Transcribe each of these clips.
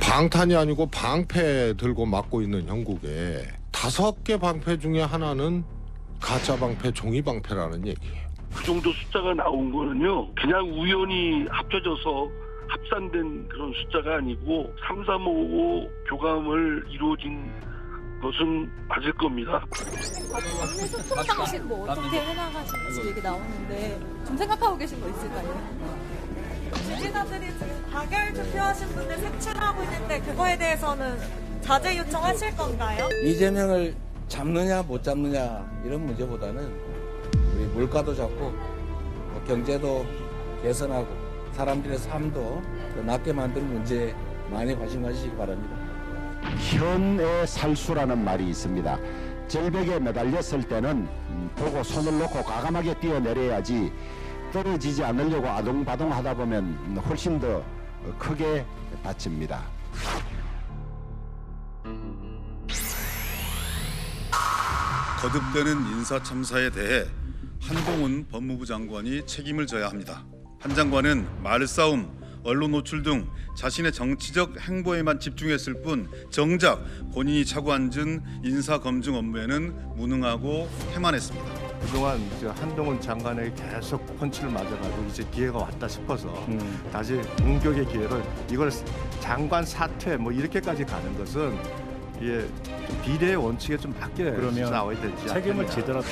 방탄이 아니고 방패 들고 막고 있는 형국에 5개 방패 중에 하나는 가짜 방패, 종이 방패라는 얘기예요. 그 정도 숫자가 나온 거는요, 그냥 우연히 합쳐져서 합산된 그런 숫자가 아니고 3355 교감을 이루어진 것은 맞을 겁니다. 원내 소통 방식 뭐 어떻게 해나가시는지 얘기 나오는데 좀 생각하고 계신 거 있을까요? 지지자들이 지금 가결 투표하신 분들 색출하고 있는데 그거에 대해서는 자제 요청하실 건가요? 이재명을 잡느냐 못 잡느냐 이런 문제보다는 우리 물가도 잡고 경제도 개선하고 사람들의 삶도 더 낫게 만드는 문제에 많이 관심 가지시기 바랍니다. 현의 살수라는 말이 있습니다. 절벽에 매달렸을 때는 보고 손을 놓고 과감하게 뛰어내려야지 떨어지지 않으려고 아동바동 하다 보면 훨씬 더 크게 다칩니다. 거듭되는 인사참사에 대해 한동훈 법무부 장관이 책임을 져야 합니다. 한 장관은 말싸움, 언론 노출 등 자신의 정치적 행보에만 집중했을 뿐 정작 본인이 차고 앉은 인사검증 업무에는 무능하고 태만했습니다. 그동안 한동훈 장관에게 계속 펀치를 맞아가지고 이제 기회가 왔다 싶어서 다시 공격의 기회를 이걸 장관 사퇴 뭐 이렇게까지 가는 것은 이게 좀 비례의 원칙에 좀 맞게 그러면 싸워야 되지 책임을 않겠냐. 지더라도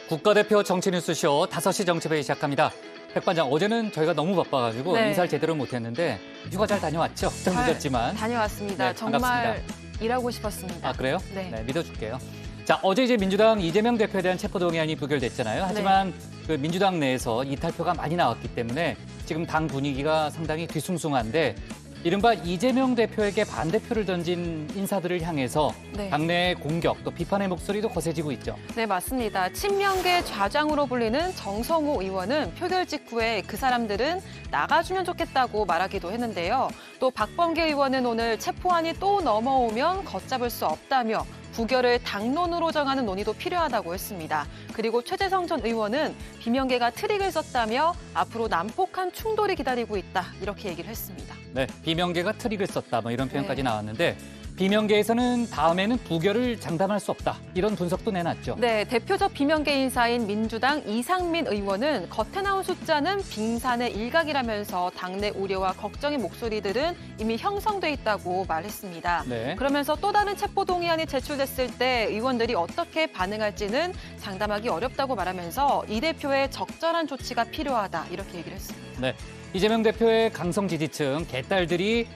국가대표 정치뉴스쇼 5시 정치회의 시작합니다. 백반장, 어제는 저희가 너무 바빠가지고 인사를 제대로 못했는데 휴가 잘 다녀왔죠? 좀 늦었지만. 다녀왔습니다. 네, 정말 반갑습니다. 일하고 싶었습니다. 아, 그래요? 네. 믿어줄게요. 자, 어제 이제 민주당 이재명 대표에 대한 체포동의안이 부결됐잖아요. 하지만 그 민주당 내에서 이탈표가 많이 나왔기 때문에 지금 당 분위기가 상당히 뒤숭숭한데 이른바 이재명 대표에게 반대표를 던진 인사들을 향해서 당내의 공격 또 비판의 목소리도 거세지고 있죠. 네, 맞습니다. 친명계 좌장으로 불리는 정성호 의원은 표결 직후에 그 사람들은 나가주면 좋겠다고 말하기도 했는데요. 또 박범계 의원은 오늘 체포안이 또 넘어오면 걷잡을 수 없다며 부결을 당론으로 정하는 논의도 필요하다고 했습니다. 그리고 최재성 전 의원은 비명계가 트릭을 썼다며 앞으로 난폭한 충돌이 기다리고 있다 이렇게 얘기를 했습니다. 네, 비명계가 트릭을 썼다 뭐 이런 표현까지 나왔는데 비명계에서는 다음에는 부결을 장담할 수 없다 이런 분석도 내놨죠. 네, 대표적 비명계 인사인 민주당 이상민 의원은 겉에 나온 숫자는 빙산의 일각이라면서 당내 우려와 걱정의 목소리들은 이미 형성돼 있다고 말했습니다. 네. 그러면서 또 다른 체포동의안이 제출됐을 때 의원들이 어떻게 반응할지는 장담하기 어렵다고 말하면서 이 대표의 적절한 조치가 필요하다 이렇게 얘기를 했습니다. 네, 이재명 대표의 강성 지지층 개딸들이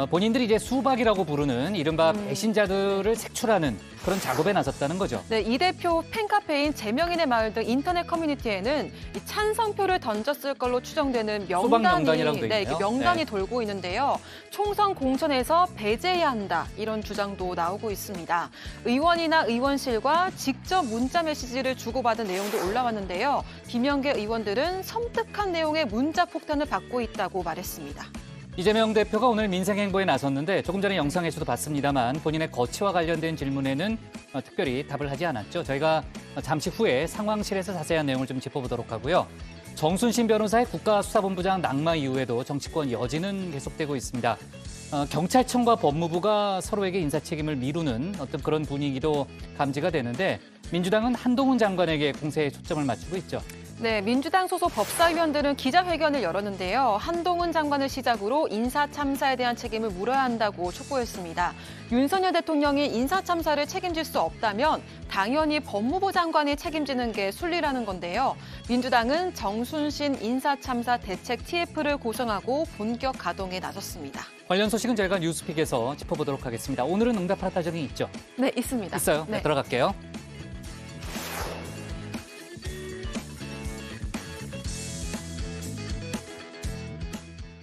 본인들이 이제 수박이라고 부르는 이른바 배신자들을 색출하는 그런 작업에 나섰다는 거죠. 네, 이 대표 팬카페인 제명인의 마을 등 인터넷 커뮤니티에는 이 찬성표를 던졌을 걸로 추정되는 명단이라고 돼 있네요. 명단이 돌고 있는데요. 총선 공천에서 배제해야 한다 이런 주장도 나오고 있습니다. 의원이나 의원실과 직접 문자 메시지를 주고받은 내용도 올라왔는데요. 비명계 의원들은 섬뜩한 내용의 문자 폭탄을 받고 있다고 말했습니다. 이재명 대표가 오늘 민생 행보에 나섰는데 조금 전에 영상에서도 봤습니다만 본인의 거취와 관련된 질문에는 특별히 답을 하지 않았죠. 저희가 잠시 후에 상황실에서 자세한 내용을 좀 짚어보도록 하고요. 정순신 변호사의 국가수사본부장 낙마 이후에도 정치권 여지는 계속되고 있습니다. 경찰청과 법무부가 서로에게 인사 책임을 미루는 어떤 그런 분위기도 감지가 되는데 민주당은 한동훈 장관에게 공세에 초점을 맞추고 있죠. 네, 민주당 소속 법사위원들은 기자회견을 열었는데요. 한동훈 장관을 시작으로 인사참사에 대한 책임을 물어야 한다고 촉구했습니다. 윤석열 대통령이 인사참사를 책임질 수 없다면 당연히 법무부 장관이 책임지는 게 순리라는 건데요. 민주당은 정순신 인사참사 대책 TF를 구성하고 본격 가동에 나섰습니다. 관련 소식은 저희가 뉴스픽에서 짚어보도록 하겠습니다. 오늘은 응답하라 따정이 있죠? 네, 있습니다. 있어요? 네, 들어갈게요.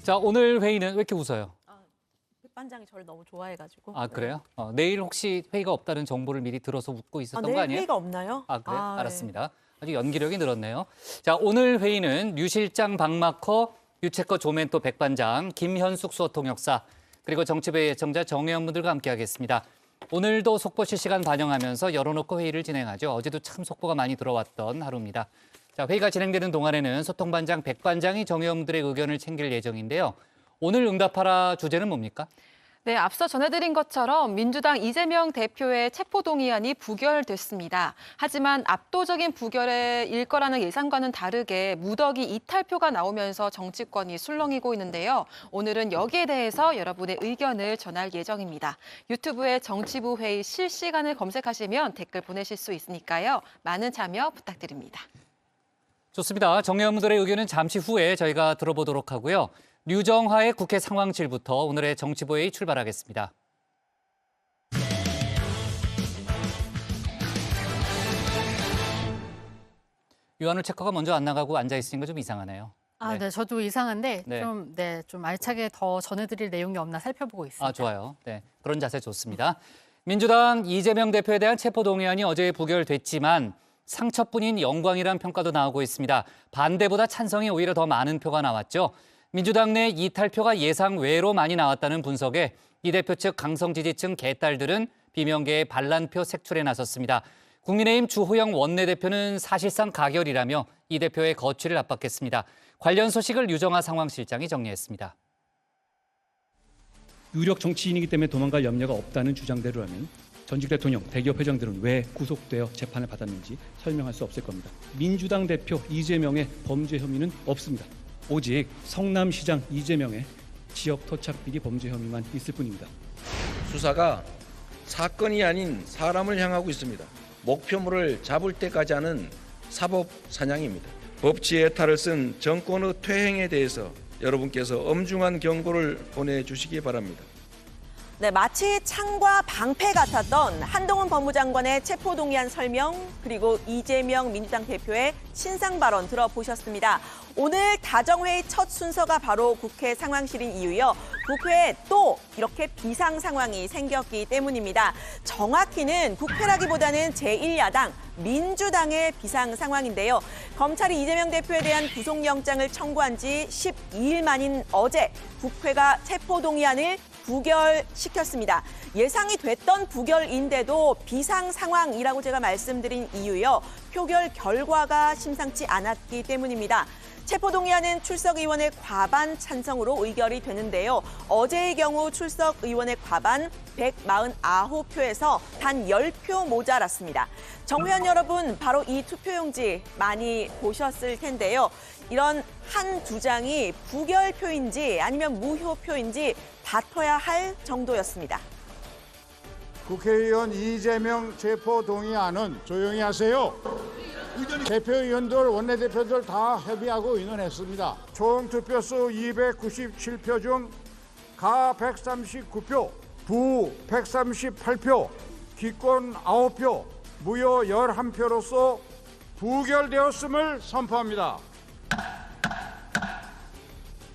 자, 오늘 회의는 왜 이렇게 웃어요? 백반장이 저를 너무 좋아해가지고. 아, 그래요? 내일 혹시 회의가 없다는 정보를 미리 들어서 웃고 있었던 거 내일 아니에요? 회의가 없나요? 아, 그래요? 네. 알았습니다. 아주 연기력이 늘었네요. 자, 오늘 회의는 류 실장 박마커, 유채커 조멘토 백반장, 김현숙 수어통역사, 그리고 정치부의 예청자 정혜원 분들과 함께하겠습니다. 오늘도 속보 실시간 반영하면서 열어놓고 회의를 진행하죠. 어제도 참 속보가 많이 들어왔던 하루입니다. 자, 회의가 진행되는 동안에는 소통반장 백반장이 정의원들의 의견을 챙길 예정인데요. 오늘 응답하라 주제는 뭡니까? 네, 앞서 전해드린 것처럼 민주당 이재명 대표의 체포동의안이 부결됐습니다. 하지만 압도적인 부결일 거라는 예상과는 다르게 무더기 이탈표가 나오면서 정치권이 술렁이고 있는데요. 오늘은 여기에 대해서 여러분의 의견을 전할 예정입니다. 유튜브에 정치부 회의 실시간을 검색하시면 댓글 보내실 수 있으니까요. 많은 참여 부탁드립니다. 좋습니다. 정의원들의 의견은 잠시 후에 저희가 들어보도록 하고요. 류정화의 국회 상황실부터 오늘의 정치부회의 출발하겠습니다. 유한우 체커가 먼저 안 나가고 앉아 있으니까 좀 이상하네요. 아, 네, 저도 이상한데 네. 좀 알차게 더 전해드릴 내용이 없나 살펴보고 있습니다. 아, 좋아요. 네, 그런 자세 좋습니다. 민주당 이재명 대표에 대한 체포동의안이 어제 부결됐지만 상처뿐인 영광이란 평가도 나오고 있습니다. 반대보다 찬성이 오히려 더 많은 표가 나왔죠. 민주당 내 이탈표가 예상 외로 많이 나왔다는 분석에 이 대표 측 강성 지지층 개딸들은 비명계의 반란표 색출에 나섰습니다. 국민의힘 주호영 원내대표는 사실상 가결이라며 이 대표의 거취를 압박했습니다. 관련 소식을 류정화 상황실장이 정리했습니다. 유력 정치인이기 때문에 도망갈 염려가 없다는 주장대로라면 전직 대통령, 대기업 회장들은 왜 구속되어 재판을 받았는지 설명할 수 없을 겁니다. 민주당 대표 이재명의 범죄 혐의는 없습니다. 오직 성남시장 이재명의 지역 토착 비리 범죄 혐의만 있을 뿐입니다. 수사가 사건이 아닌 사람을 향하고 있습니다. 목표물을 잡을 때까지 하는 사법 사냥입니다. 법치 예탈을 쓴 정권의 퇴행에 대해서 여러분께서 엄중한 경고를 보내주시기 바랍니다. 네, 마치 창과 방패 같았던 한동훈 법무장관의 체포동의안 설명, 그리고 이재명 민주당 대표의 신상 발언 들어보셨습니다. 오늘 다정회의 첫 순서가 바로 국회 상황실인 이유요. 국회에 또 이렇게 비상 상황이 생겼기 때문입니다. 정확히는 국회라기보다는 제1야당 민주당의 비상 상황인데요. 검찰이 이재명 대표에 대한 구속영장을 청구한 지 12일 만인 어제 국회가 체포동의안을 부결시켰습니다. 예상이 됐던 부결인데도 비상 상황이라고 제가 말씀드린 이유요. 표결 결과가 심상치 않았기 때문입니다. 체포동의안은 출석 의원의 과반 찬성으로 의결이 되는데요. 어제의 경우 출석 의원의 과반 149표에서 단 10표 모자랐습니다. 정회원 여러분, 바로 이 투표용지 많이 보셨을 텐데요. 이런 한두 장이 부결표인지 아니면 무효표인지 다퉈야 할 정도였습니다. 국회의원 이재명 체포동의안은 조용히 하세요. 대표의원들, 원내대표들 다 협의하고 의논했습니다. 총 투표수 297표 중 가 139표, 부 138표, 기권 9표, 무효 11표로서 부결되었음을 선포합니다.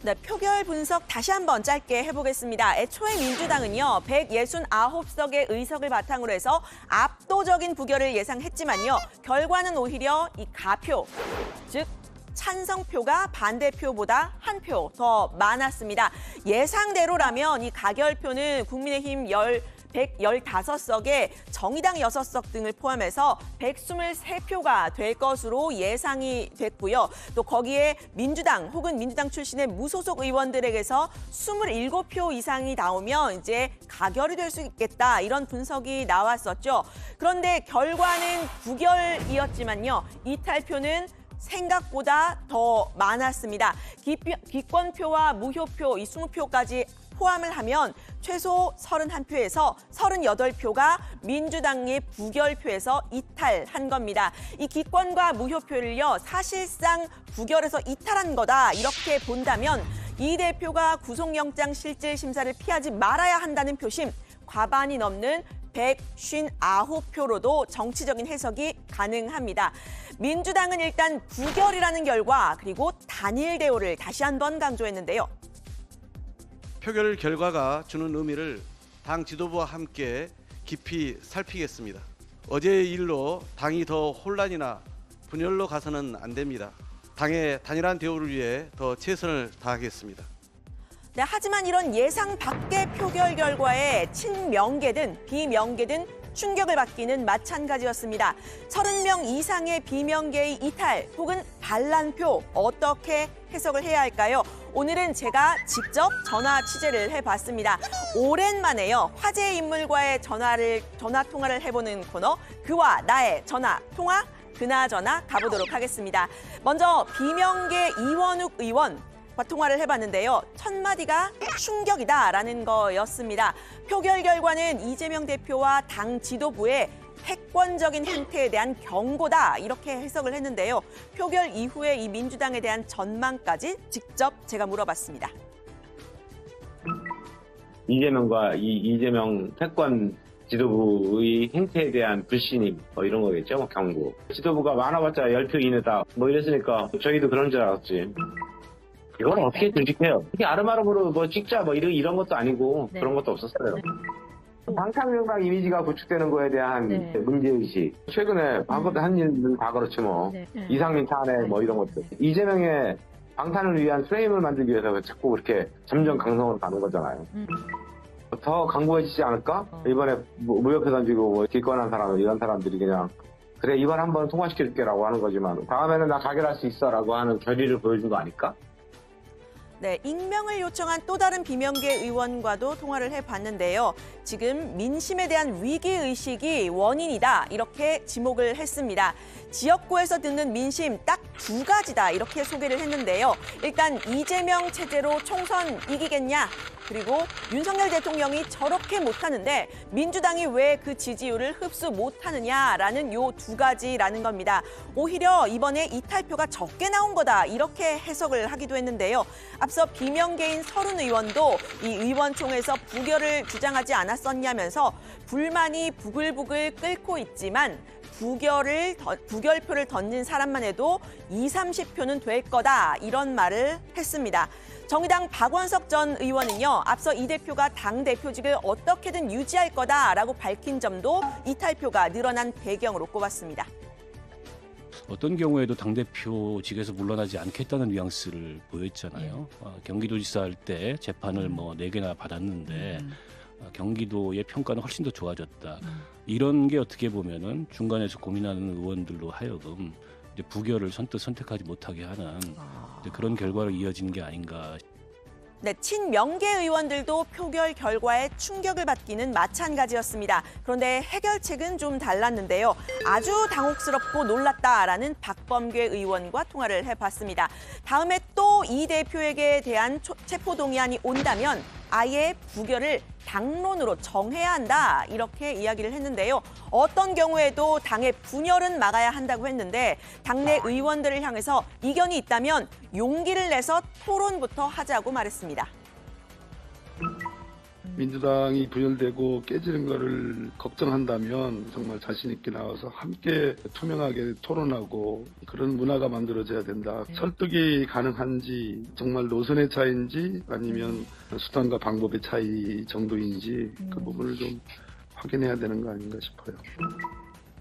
네, 표결 분석 다시 한번 짧게 해보겠습니다. 애초에 민주당은요, 169석의 의석을 바탕으로 해서 압도적인 부결을 예상했지만요, 결과는 오히려 이 가표, 즉 찬성표가 반대표보다 한 표 더 많았습니다. 예상대로라면 이 가결표는 국민의힘 115석에 정의당 6석 등을 포함해서 123표가 될 것으로 예상이 됐고요. 또 거기에 민주당 혹은 민주당 출신의 무소속 의원들에게서 27표 이상이 나오면 이제 가결이 될 수 있겠다, 이런 분석이 나왔었죠. 그런데 결과는 부결이었지만요. 이탈표는 생각보다 더 많았습니다. 기권표와 무효표, 이 20표까지 포함을 하면 최소 31표에서 38표가 민주당의 부결표에서 이탈한 겁니다. 이 기권과 무효표를요, 사실상 부결에서 이탈한 거다, 이렇게 본다면 이 대표가 구속영장 실질 심사를 피하지 말아야 한다는 표심, 과반이 넘는 159표로도 정치적인 해석이 가능합니다. 민주당은 일단 부결이라는 결과, 그리고 단일 대우를 다시 한번 강조했는데요. 표결 결과가 주는 의미를 당 지도부와 함께 깊이 살피겠습니다. 어제의 일로 당이 더 혼란이나 분열로 가서는 안 됩니다. 당의 단일한 대우를 위해 더 최선을 다하겠습니다. 네, 하지만 이런 예상 밖의 표결 결과에 친명계든 비명계든 충격을 받기는 마찬가지였습니다. 30명 이상의 비명계의 이탈 혹은 반란표 어떻게 해석을 해야 할까요? 오늘은 제가 직접 전화 취재를 해봤습니다. 오랜만에요. 화제의 인물과의 전화 통화를 해보는 코너 그와 나의 전화 통화 그나저나 가보도록 하겠습니다. 먼저 비명계 이원욱 의원과 통화를 해봤는데요. 첫 마디가 충격이다라는 거였습니다. 표결 결과는 이재명 대표와 당 지도부의 패권적인 행태에 대한 경고다 이렇게 해석을 했는데요. 표결 이후에 이 민주당에 대한 전망까지 직접 제가 물어봤습니다. 이재명과 이재명 패권 지도부의 행태에 대한 불신임 이런 거겠죠. 경고. 지도부가 많아봤자 10표 이내다 이랬으니까 저희도 그런 줄 알았지. 이걸 어떻게 조직해요? 이게 아름아름으로 찍자 이런 것도 아니고 그런 것도 없었어요. 방탄명당 이미지가 구축되는 거에 대한 문제의식. 최근에 한 일은 다 그렇지 이상민 탄핵 이런 것들. 이재명의 방탄을 위한 프레임을 만들기 위해서 자꾸 그렇게 점점 강성으로 가는 거잖아요. 더 강고해지지 않을까? 이번에 무역회 던지고 기권한 사람 이런 사람들이 그냥 그래 이번 한번 통과시켜줄게라고 하는 거지만 다음에는 나 가결할 수 있어라고 하는 결의를 보여준 거 아닐까? 네, 익명을 요청한 또 다른 비명계 의원과도 통화를 해봤는데요. 지금 민심에 대한 위기의식이 원인이다 이렇게 지목을 했습니다. 지역구에서 듣는 민심 딱 2가지다 이렇게 소개를 했는데요. 일단 이재명 체제로 총선 이기겠냐? 그리고 윤석열 대통령이 저렇게 못하는데 민주당이 왜 그 지지율을 흡수 못하느냐라는 요 2가지라는 겁니다. 오히려 이번에 이탈표가 적게 나온 거다 이렇게 해석을 하기도 했는데요. 앞서 비명계인 서른 의원도 이 의원총회에서 부결을 주장하지 않았었냐면서 불만이 부글부글 끓고 있지만 부결표를 던진 사람만 해도 20-30표는 될 거다 이런 말을 했습니다. 정의당 박원석 전 의원은요. 앞서 이 대표가 당대표직을 어떻게든 유지할 거다라고 밝힌 점도 이탈표가 늘어난 배경으로 꼽았습니다. 어떤 경우에도 당대표직에서 물러나지 않겠다는 뉘앙스를 보였잖아요. 경기도지사 할 때 재판을 4개나 받았는데 경기도의 평가는 훨씬 더 좋아졌다. 이런 게 어떻게 보면은 중간에서 고민하는 의원들로 하여금 이제 부결을 선택하지 못하게 하는 이제 그런 결과로 이어진 게 아닌가. 네, 친명계 의원들도 표결 결과에 충격을 받기는 마찬가지였습니다. 그런데 해결책은 좀 달랐는데요. 아주 당혹스럽고 놀랐다라는 박범계 의원과 통화를 해봤습니다. 다음에 또 이 대표에게 대한 체포동의안이 온다면 아예 부결을 당론으로 정해야 한다 이렇게 이야기를 했는데요. 어떤 경우에도 당의 분열은 막아야 한다고 했는데 당내 의원들을 향해서 이견이 있다면 용기를 내서 토론부터 하자고 말했습니다. 민주당이 분열되고 깨지는 거를 걱정한다면 정말 자신 있게 나와서 함께 투명하게 토론하고 그런 문화가 만들어져야 된다. 설득이 가능한지 정말 노선의 차이인지 아니면 수단과 방법의 차이 정도인지 그 부분을 좀 확인해야 되는 거 아닌가 싶어요.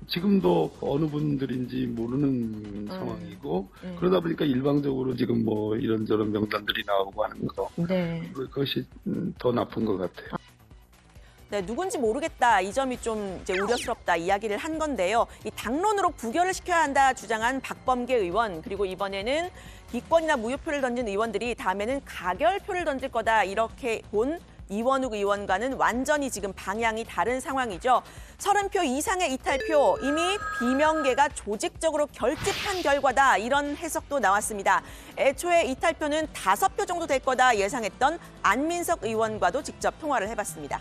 지금도 어느 분들인지 모르는 상황이고 그러다 보니까 일방적으로 지금 이런저런 명단들이 나오고 하는 거 그것이 더 나쁜 것 같아요. 네, 누군지 모르겠다. 이 점이 좀 이제 우려스럽다 이야기를 한 건데요. 이 당론으로 부결을 시켜야 한다 주장한 박범계 의원 그리고 이번에는 기권이나 무효표를 던진 의원들이 다음에는 가결표를 던질 거다 이렇게 본 이원욱 의원과는 완전히 지금 방향이 다른 상황이죠. 30표 이상의 이탈표 이미 비명계가 조직적으로 결집한 결과다 이런 해석도 나왔습니다. 애초에 이탈표는 5표 정도 될 거다 예상했던 안민석 의원과도 직접 통화를 해봤습니다.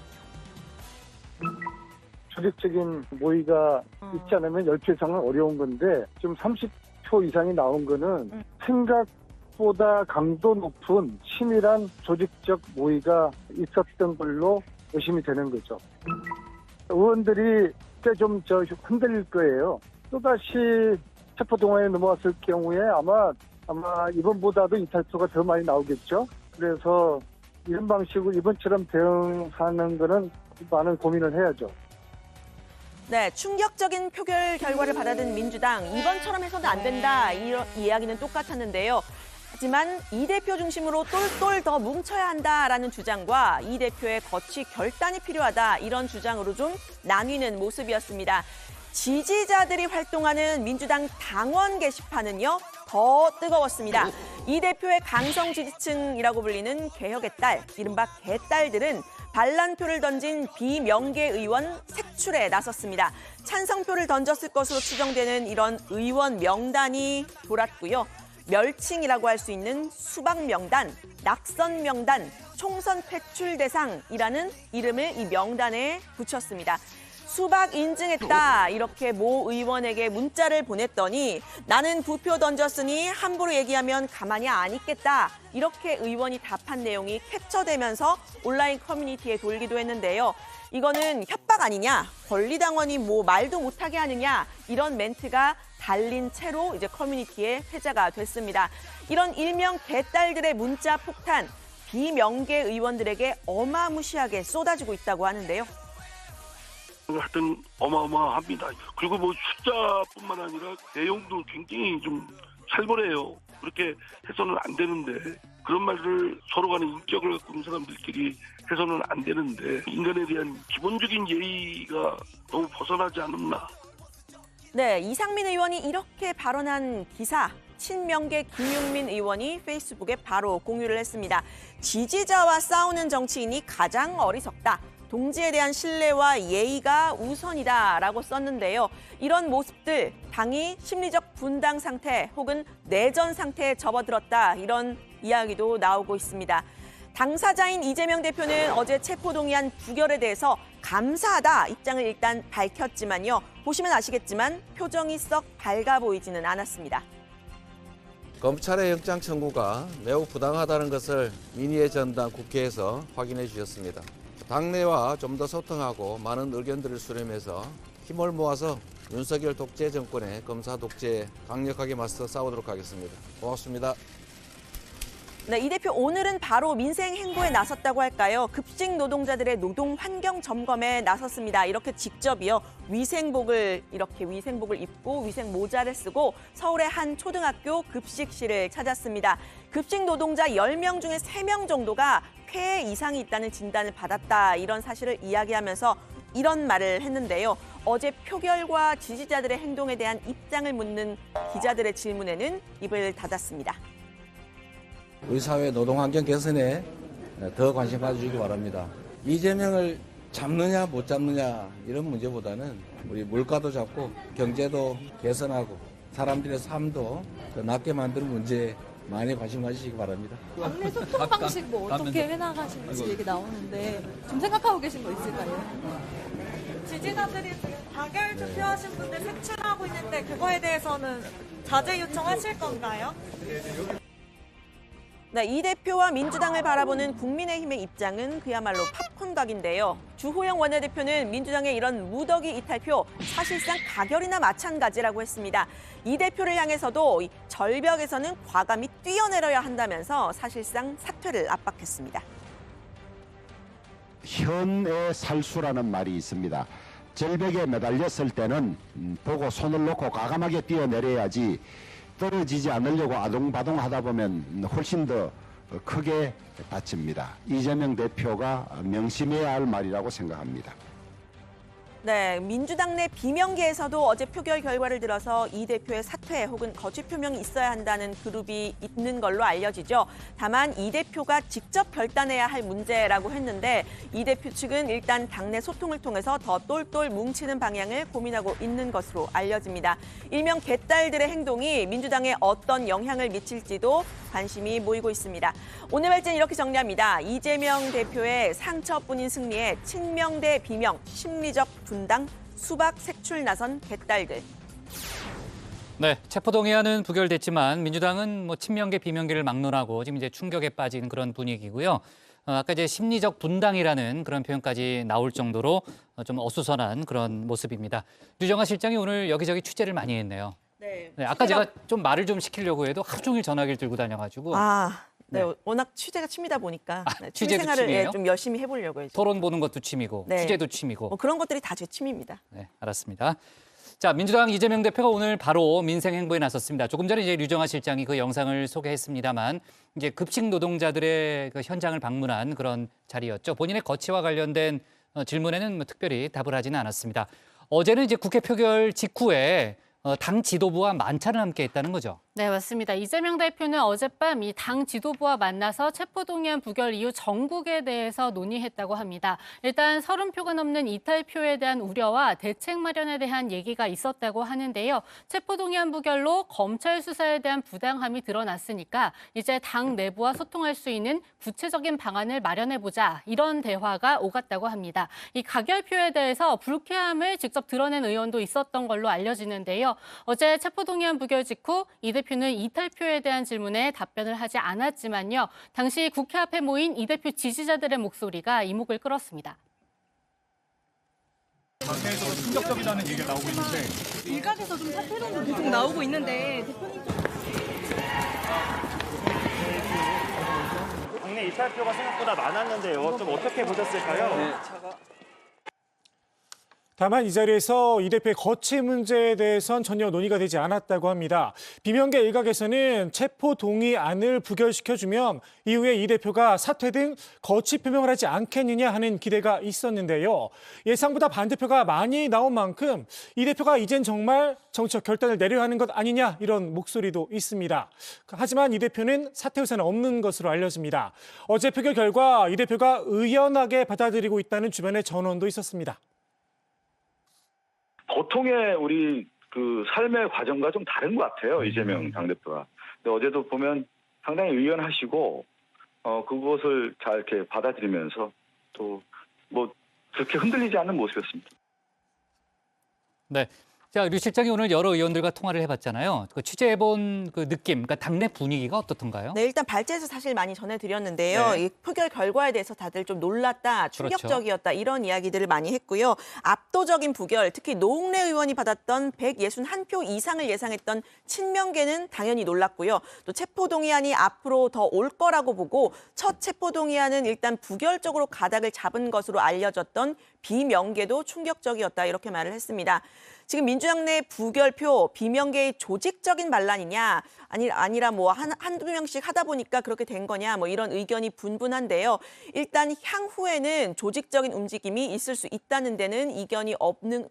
조직적인 모의가 있지 않으면 10표 이상은 어려운 건데 지금 30표 이상이 나온 거는 생각보다 강도 높은 치밀한 조직적 모의가 있었던 걸로 의심이 되는 거죠. 의원들이 그때 좀 흔들릴 거예요. 또다시 체포동의안에 넘어왔을 경우에 아마 이번보다도 이탈표가 더 많이 나오겠죠. 그래서 이런 방식으로 이번처럼 대응하는 거는 많은 고민을 해야죠. 네, 충격적인 표결 결과를 받아든 민주당 이번처럼 해서는 안 된다 이 이야기는 똑같았는데요. 하지만 이 대표 중심으로 똘똘 더 뭉쳐야 한다라는 주장과 이 대표의 거취 결단이 필요하다 이런 주장으로 좀 나뉘는 모습이었습니다. 지지자들이 활동하는 민주당 당원 게시판은요 더 뜨거웠습니다. 이 대표의 강성 지지층이라고 불리는 개혁의 딸, 이른바 개딸들은 반란표를 던진 비명계 의원 색출에 나섰습니다. 찬성표를 던졌을 것으로 추정되는 이런 의원 명단이 돌았고요. 멸칭이라고 할 수 있는 수박 명단, 낙선 명단, 총선 퇴출 대상이라는 이름을 이 명단에 붙였습니다. 수박 인증했다 이렇게 모 의원에게 문자를 보냈더니 나는 부표 던졌으니 함부로 얘기하면 가만히 안 있겠다 이렇게 의원이 답한 내용이 캡처되면서 온라인 커뮤니티에 돌기도 했는데요. 이거는 협박 아니냐, 권리당원이 뭐 말도 못하게 하느냐 이런 멘트가 달린 채로 이제 커뮤니티에 회자가 됐습니다. 이런 일명 개딸들의 문자 폭탄, 비명계 의원들에게 어마무시하게 쏟아지고 있다고 하는데요. 하여튼 어마어마합니다. 그리고 뭐 숫자뿐만 아니라 내용도 굉장히 좀 살벌해요. 그렇게 해서는 안 되는데 그런 말을 서로 간에 인격을 갖고 있는 사람들끼리 해서는 안 되는데 인간에 대한 기본적인 예의가 너무 벗어나지 않았나. 네, 이상민 의원이 이렇게 발언한 기사 친명계 김용민 의원이 페이스북에 바로 공유를 했습니다. 지지자와 싸우는 정치인이 가장 어리석다. 동지에 대한 신뢰와 예의가 우선이다라고 썼는데요. 이런 모습들, 당이 심리적 분당 상태 혹은 내전 상태에 접어들었다 이런 이야기도 나오고 있습니다. 당사자인 이재명 대표는 어제 체포동의안 부결에 대해서 감사하다 입장을 일단 밝혔지만요. 보시면 아시겠지만 표정이 썩 밝아 보이지는 않았습니다. 검찰의 영장 청구가 매우 부당하다는 것을 민의의 전당 국회에서 확인해 주셨습니다. 당내와 좀 더 소통하고 많은 의견들을 수렴해서 힘을 모아서 윤석열 독재 정권의 검사 독재에 강력하게 맞서 싸우도록 하겠습니다. 고맙습니다. 네, 이 대표 오늘은 바로 민생 행보에 나섰다고 할까요? 급식 노동자들의 노동 환경 점검에 나섰습니다. 이렇게 직접이요. 위생복을 입고 위생 모자를 쓰고 서울의 한 초등학교 급식실을 찾았습니다. 급식 노동자 10명 중에 3명 정도가 폐해 이상이 있다는 진단을 받았다. 이런 사실을 이야기하면서 이런 말을 했는데요. 어제 표결과 지지자들의 행동에 대한 입장을 묻는 기자들의 질문에는 입을 닫았습니다. 우리 사회 노동환경 개선에 더 관심 가져주시기 바랍니다. 이재명을 잡느냐 못 잡느냐 이런 문제보다는 우리 물가도 잡고 경제도 개선하고 사람들의 삶도 더 낫게 만드는 문제에 많이 관심 가지시기 바랍니다. 당내 소통 방식 뭐 어떻게 해나가실지 얘기 나오는데 좀 생각하고 계신 거 있을까요? 지지자들이 지금 가결 투표하신 분들 색출하고 있는데 그거에 대해서는 자제 요청하실 건가요? 네, 이 대표와 민주당을 바라보는 국민의힘의 입장은 그야말로 팝콘각인데요. 주호영 원내대표는 민주당의 이런 무더기 이탈표 사실상 가결이나 마찬가지라고 했습니다. 이 대표를 향해서도 절벽에서는 과감히 뛰어내려야 한다면서 사실상 사퇴를 압박했습니다. 현의 살수라는 말이 있습니다. 절벽에 매달렸을 때는 보고 손을 놓고 과감하게 뛰어내려야지 떨어지지 않으려고 아동바동 하다 보면 훨씬 더 크게 다칩니다. 이재명 대표가 명심해야 할 말이라고 생각합니다. 네, 민주당 내 비명계에서도 어제 표결 결과를 들어서 이 대표의 사퇴 혹은 거취 표명이 있어야 한다는 그룹이 있는 걸로 알려지죠. 다만 이 대표가 직접 결단해야 할 문제라고 했는데 이 대표 측은 일단 당내 소통을 통해서 더 똘똘 뭉치는 방향을 고민하고 있는 것으로 알려집니다. 일명 개딸들의 행동이 민주당에 어떤 영향을 미칠지도 관심이 모이고 있습니다. 오늘 발제는 이렇게 정리합니다. 이재명 대표의 상처뿐인 승리에 친명 대 비명, 심리적 분당, 수박 색출 나선 개딸들. 네, 체포동의안은 부결됐지만 민주당은 뭐 친명계 비명계를 막론하고 지금 이제 충격에 빠진 그런 분위기고요. 아까 이제 심리적 분당이라는 그런 표현까지 나올 정도로 좀 어수선한 그런 모습입니다. 류정아 실장이 오늘 여기저기 취재를 많이 했네요. 네. 아까 제가 좀 말을 좀 시키려고 해도 하루 종일 전화기를 들고 다녀가지고. 네, 워낙 취재가 취미다 보니까 취미 취재도 생활을 취미예요? 좀 열심히 해보려고요. 토론 보는 것도 취미고 네. 취재도 취미고. 그런 것들이 다 제 취미입니다. 네, 알았습니다. 자, 민주당 이재명 대표가 오늘 바로 민생 행보에 나섰습니다. 조금 전에 이제 류정아 실장이 그 영상을 소개했습니다만 이제 급식 노동자들의 그 현장을 방문한 그런 자리였죠. 본인의 거취와 관련된 질문에는 뭐 특별히 답을 하지는 않았습니다. 어제는 이제 국회 표결 직후에 당 지도부와 만찬을 함께 했다는 거죠. 네, 맞습니다. 이재명 대표는 어젯밤 이 당 지도부와 만나서 체포동의안 부결 이후 정국에 대해서 논의했다고 합니다. 일단 30표가 넘는 이탈표에 대한 우려와 대책 마련에 대한 얘기가 있었다고 하는데요. 체포동의안 부결로 검찰 수사에 대한 부당함이 드러났으니까 이제 당 내부와 소통할 수 있는 구체적인 방안을 마련해보자, 이런 대화가 오갔다고 합니다. 이 가결표에 대해서 불쾌함을 직접 드러낸 의원도 있었던 걸로 알려지는데요. 어제 체포동의안 부결 직후 이 대표는 이탈표에 대한 질문에 답변을 하지 않았지만요. 당시 국회 앞에 모인 이 대표 지지자들의 목소리가 이목을 끌었습니다. 당내에서도 충격적이라는 얘기가 나오고 있는데 일각에서 좀 사퇴론도 계속 나오고 있는데 대표님 당내 이탈표가 생각보다 많았는데요. 좀 어떻게 보셨을까요? 다만 이 자리에서 이 대표의 거취 문제에 대해선 전혀 논의가 되지 않았다고 합니다. 비명계 일각에서는 체포동의안을 부결시켜주면 이후에 이 대표가 사퇴 등 거취 표명을 하지 않겠느냐 하는 기대가 있었는데요. 예상보다 반대표가 많이 나온 만큼 이 대표가 이젠 정말 정치적 결단을 내려야 하는 것 아니냐, 이런 목소리도 있습니다. 하지만 이 대표는 사퇴 의사는 없는 것으로 알려집니다. 어제 표결 결과 이 대표가 의연하게 받아들이고 있다는 주변의 전언도 있었습니다. 보통의 우리 그 삶의 과정과 좀 다른 것 같아요, 이재명 당대표가. 근데 어제도 보면 상당히 의연하시고, 그것을 잘 이렇게 받아들이면서 또 뭐 그렇게 흔들리지 않는 모습이었습니다. 네. 자, 류 실장이 오늘 여러 의원들과 통화를 해봤잖아요. 그 취재해본 그 느낌, 그러니까 당내 분위기가 어떻던가요? 네, 일단 발제해서 사실 많이 전해드렸는데요. 네. 이 표결 결과에 대해서 다들 좀 놀랐다, 충격적이었다, 이런 이야기들을 많이 했고요. 압도적인 부결, 특히 노웅래 의원이 받았던 161표 이상을 예상했던 친명계는 당연히 놀랐고요. 또 체포동의안이 앞으로 더 올 거라고 보고 첫 체포동의안은 일단 부결적으로 가닥을 잡은 것으로 알려졌던 비명계도 충격적이었다, 이렇게 말을 했습니다. 지금 민주당 내 부결표, 비명계의 조직적인 반란이냐, 아니라 뭐 한두 명씩 하다 보니까 그렇게 된 거냐, 뭐 이런 의견이 분분한데요. 일단 향후에는 조직적인 움직임이 있을 수 있다는 데는 이견이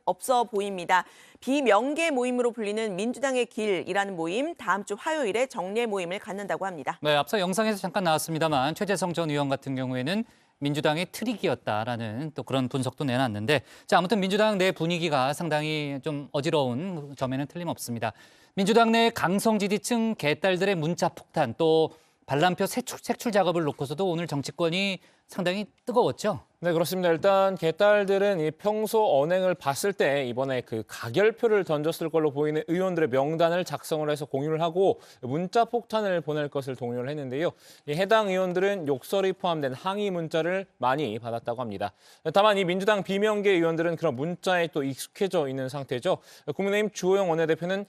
없어 보입니다. 비명계 모임으로 불리는 민주당의 길이라는 모임, 다음 주 화요일에 정례 모임을 갖는다고 합니다. 네, 앞서 영상에서 잠깐 나왔습니다만 최재성 전 의원 같은 경우에는 민주당의 트릭이었다라는 또 그런 분석도 내놨는데, 자, 아무튼 민주당 내 분위기가 상당히 좀 어지러운 점에는 틀림없습니다. 민주당 내 강성 지지층 개딸들의 문자 폭탄, 또 반란표 색출 작업을 놓고서도 오늘 정치권이 상당히 뜨거웠죠. 네, 그렇습니다. 일단 개딸들은 이 평소 언행을 봤을 때 이번에 그 가결표를 던졌을 걸로 보이는 의원들의 명단을 작성을 해서 공유를 하고 문자 폭탄을 보낼 것을 독려를 했는데요. 해당 의원들은 욕설이 포함된 항의 문자를 많이 받았다고 합니다. 다만 이 민주당 비명계 의원들은 그런 문자에 또 익숙해져 있는 상태죠. 국민의힘 주호영 원내대표는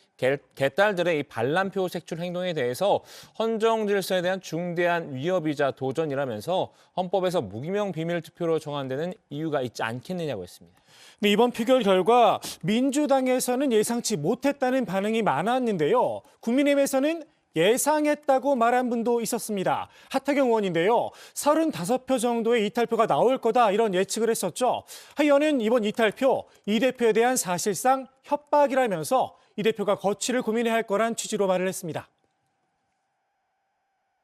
개딸들의 이 반란표 색출 행동에 대해서 헌정 질서에 대한 중대한 위협이자 도전이라면서 헌법에서 무기명 비밀 투표로 정한 데는 이유가 있지 않겠느냐고 했습니다. 네, 이번 표결 결과 민주당에서는 예상치 못했다는 반응이 많았는데요. 국민의힘에서는 예상했다고 말한 분도 있었습니다. 하태경 의원인데요. 35표 정도의 이탈표가 나올 거다, 이런 예측을 했었죠. 하 의원은 이번 이탈표, 이 대표에 대한 사실상 협박이라면서 이 대표가 거취를 고민해야 할 거란 취지로 말을 했습니다.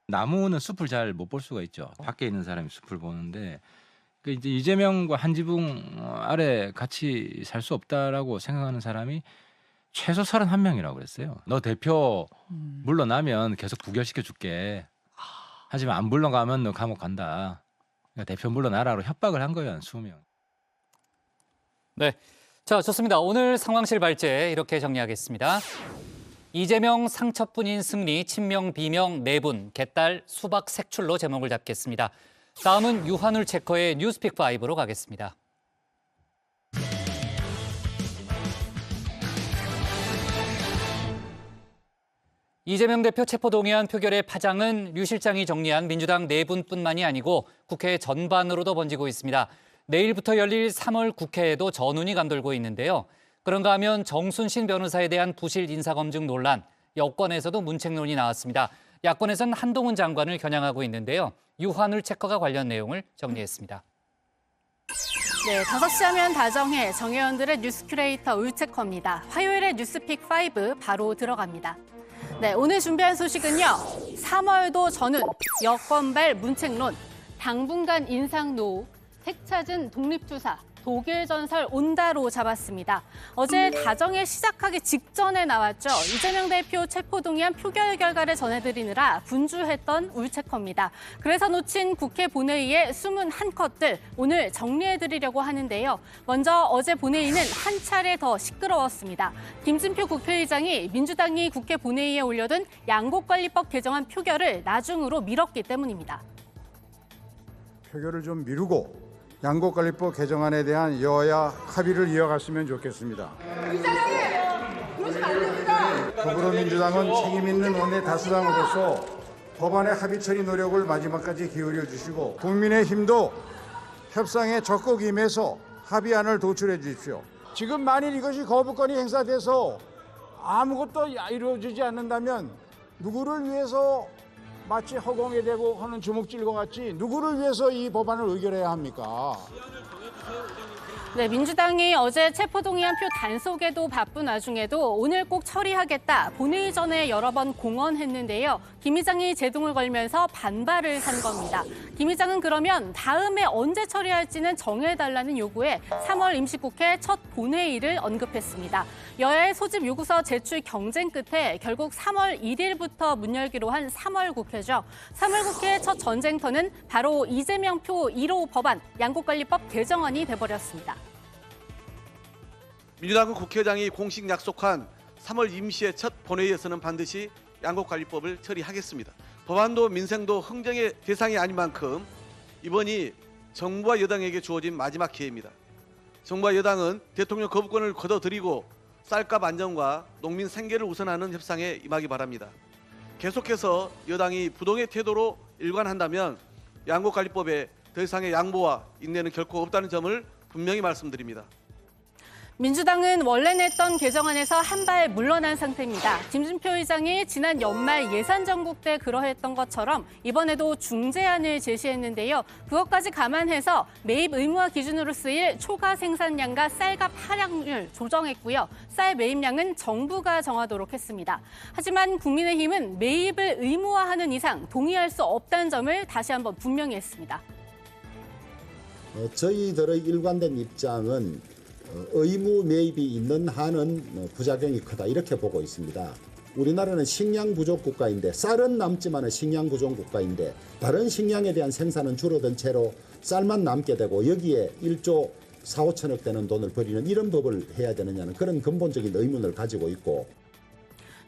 나무는 숲을 잘 못 볼 수가 있죠. 밖에 있는 사람이 숲을 보는데, 이제 이재명과 한 지붕 아래 같이 살 수 없다라고 생각하는 사람이 최소 31명이라고 그랬어요. 너 대표 물러나면 계속 부결시켜 줄게. 하지만 안 물러가면 너 감옥 간다. 그러니까 대표 물러나라로 협박을 한 거예요, 20명. 네, 자, 좋습니다. 오늘 상황실 발제 이렇게 정리하겠습니다. 이재명 상처뿐인 승리, 친명, 비명 4분, 개딸 수박 색출로 제목을 잡겠습니다. 다음은 유한울 체커의 뉴스픽5로 가겠습니다. 이재명 대표 체포동의안 표결의 파장은 류 실장이 정리한 민주당 4분뿐만이 아니고 국회 전반으로도 번지고 있습니다. 내일부터 열릴 3월 국회에도 전운이 감돌고 있는데요. 그런가 하면 정순신 변호사에 대한 부실 인사검증 논란, 여권에서도 문책론이 나왔습니다. 야권에서는 한동훈 장관을 겨냥하고 있는데요. 유한울 체커가 관련 내용을 정리했습니다. 네, 5시 하면 다정해 정의원들의 뉴스 큐레이터 울체커입니다. 화요일에 뉴스픽 5 바로 들어갑니다. 네, 오늘 준비한 소식은요. 3월도 전운, 여권발 문책론, 당분간 인상 노후, 책 찾은 독립투사, 독일 전설 온다로 잡았습니다. 어제 다정회 시작하기 직전에 나왔죠. 이재명 대표 체포동의안 표결 결과를 전해드리느라 분주했던 울체커입니다. 그래서 놓친 국회 본회의의 숨은 한 컷들 오늘 정리해드리려고 하는데요. 먼저 어제 본회의는 한 차례 더 시끄러웠습니다. 김진표 국회의장이 민주당이 국회 본회의에 올려둔 양곡관리법 개정안 표결을 나중으로 미뤘기 때문입니다. 표결을 좀 미루고 양곡관리법 개정안에 대한 여야 합의를 이어갔으면 좋겠습니다. 더불어민주당은 책임 있는 원내 다수당으로서 법안의 합의 처리 노력을 마지막까지 기울여 주시고 국민의힘도 협상에 적극 임해서 합의안을 도출해 주십시오. 지금 만일 이것이 거부권이 행사돼서 아무것도 이루어지지 않는다면 누구를 위해서 마치 허공에 대고 하는 주먹질과 같이 누구를 위해서 이 법안을 의결해야 합니까? 네, 민주당이 어제 체포동의안 표 단속에도 바쁜 와중에도 오늘 꼭 처리하겠다 본회의 전에 여러 번 공언했는데요. 김 의장이 제동을 걸면서 반발을 한 겁니다. 김 의장은 그러면 다음에 언제 처리할지는 정해달라는 요구에 3월 임시국회 첫 본회의를 언급했습니다. 여야의 소집 요구서 제출 경쟁 끝에 결국 3월 1일부터 문 열기로 한 3월 국회죠. 3월 국회 첫 전쟁터는 바로 이재명 표 1호 법안 양곡관리법 개정안이 돼버렸습니다. 민주당은 국회의장이 공식 약속한 3월 임시의 첫 본회의에서는 반드시 양곡관리법을 처리하겠습니다. 법안도 민생도 흥정의 대상이 아닌 만큼 이번이 정부와 여당에게 주어진 마지막 기회입니다. 정부와 여당은 대통령 거부권을 거둬들이고 쌀값 안정과 농민 생계를 우선하는 협상에 임하기 바랍니다. 계속해서 여당이 부동의 태도로 일관한다면 양곡관리법에 더 이상의 양보와 인내는 결코 없다는 점을 분명히 말씀드립니다. 민주당은 원래 냈던 개정안에서 한 발 물러난 상태입니다. 김진표 의장이 지난 연말 예산정국 때 그러했던 것처럼 이번에도 중재안을 제시했는데요. 그것까지 감안해서 매입 의무화 기준으로 쓰일 초과 생산량과 쌀값 하락률 조정했고요. 쌀 매입량은 정부가 정하도록 했습니다. 하지만 국민의힘은 매입을 의무화하는 이상 동의할 수 없다는 점을 다시 한번 분명히 했습니다. 저희들의 일관된 입장은 의무 매입이 있는 한은 부작용이 크다 이렇게 보고 있습니다. 우리나라는 식량 부족 국가인데 쌀은 남지만 식량 부족 국가인데 다른 식량에 대한 생산은 줄어든 채로 쌀만 남게 되고 여기에 1조 4, 5천억 되는 돈을 버리는 이런 법을 해야 되느냐는 그런 근본적인 의문을 가지고 있고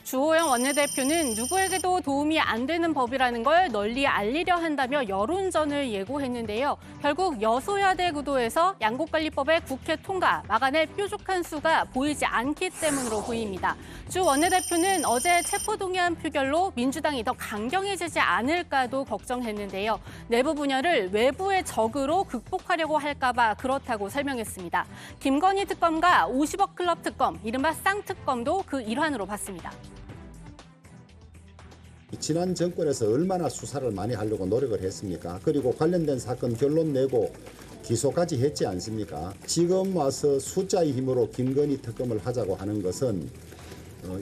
주호영 원내대표는 누구에게도 도움이 안 되는 법이라는 걸 널리 알리려 한다며 여론전을 예고했는데요. 결국 여소야대 구도에서 양곡관리법의 국회 통과, 막아낼 뾰족한 수가 보이지 않기 때문으로 보입니다. 주 원내대표는 어제 체포동의안 표결로 민주당이 더 강경해지지 않을까도 걱정했는데요. 내부 분열을 외부의 적으로 극복하려고 할까 봐 그렇다고 설명했습니다. 김건희 특검과 50억 클럽 특검, 이른바 쌍특검도 그 일환으로 봤습니다. 지난 정권에서 얼마나 수사를 많이 하려고 노력을 했습니까? 그리고 관련된 사건 결론 내고 기소까지 했지 않습니까? 지금 와서 숫자의 힘으로 김건희 특검을 하자고 하는 것은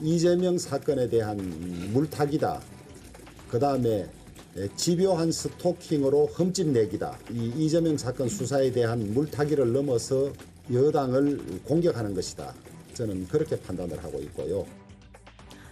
이재명 사건에 대한 물타기다. 그다음에 집요한 스토킹으로 흠집 내기다. 이 이재명 사건 수사에 대한 물타기를 넘어서 여당을 공격하는 것이다. 저는 그렇게 판단을 하고 있고요.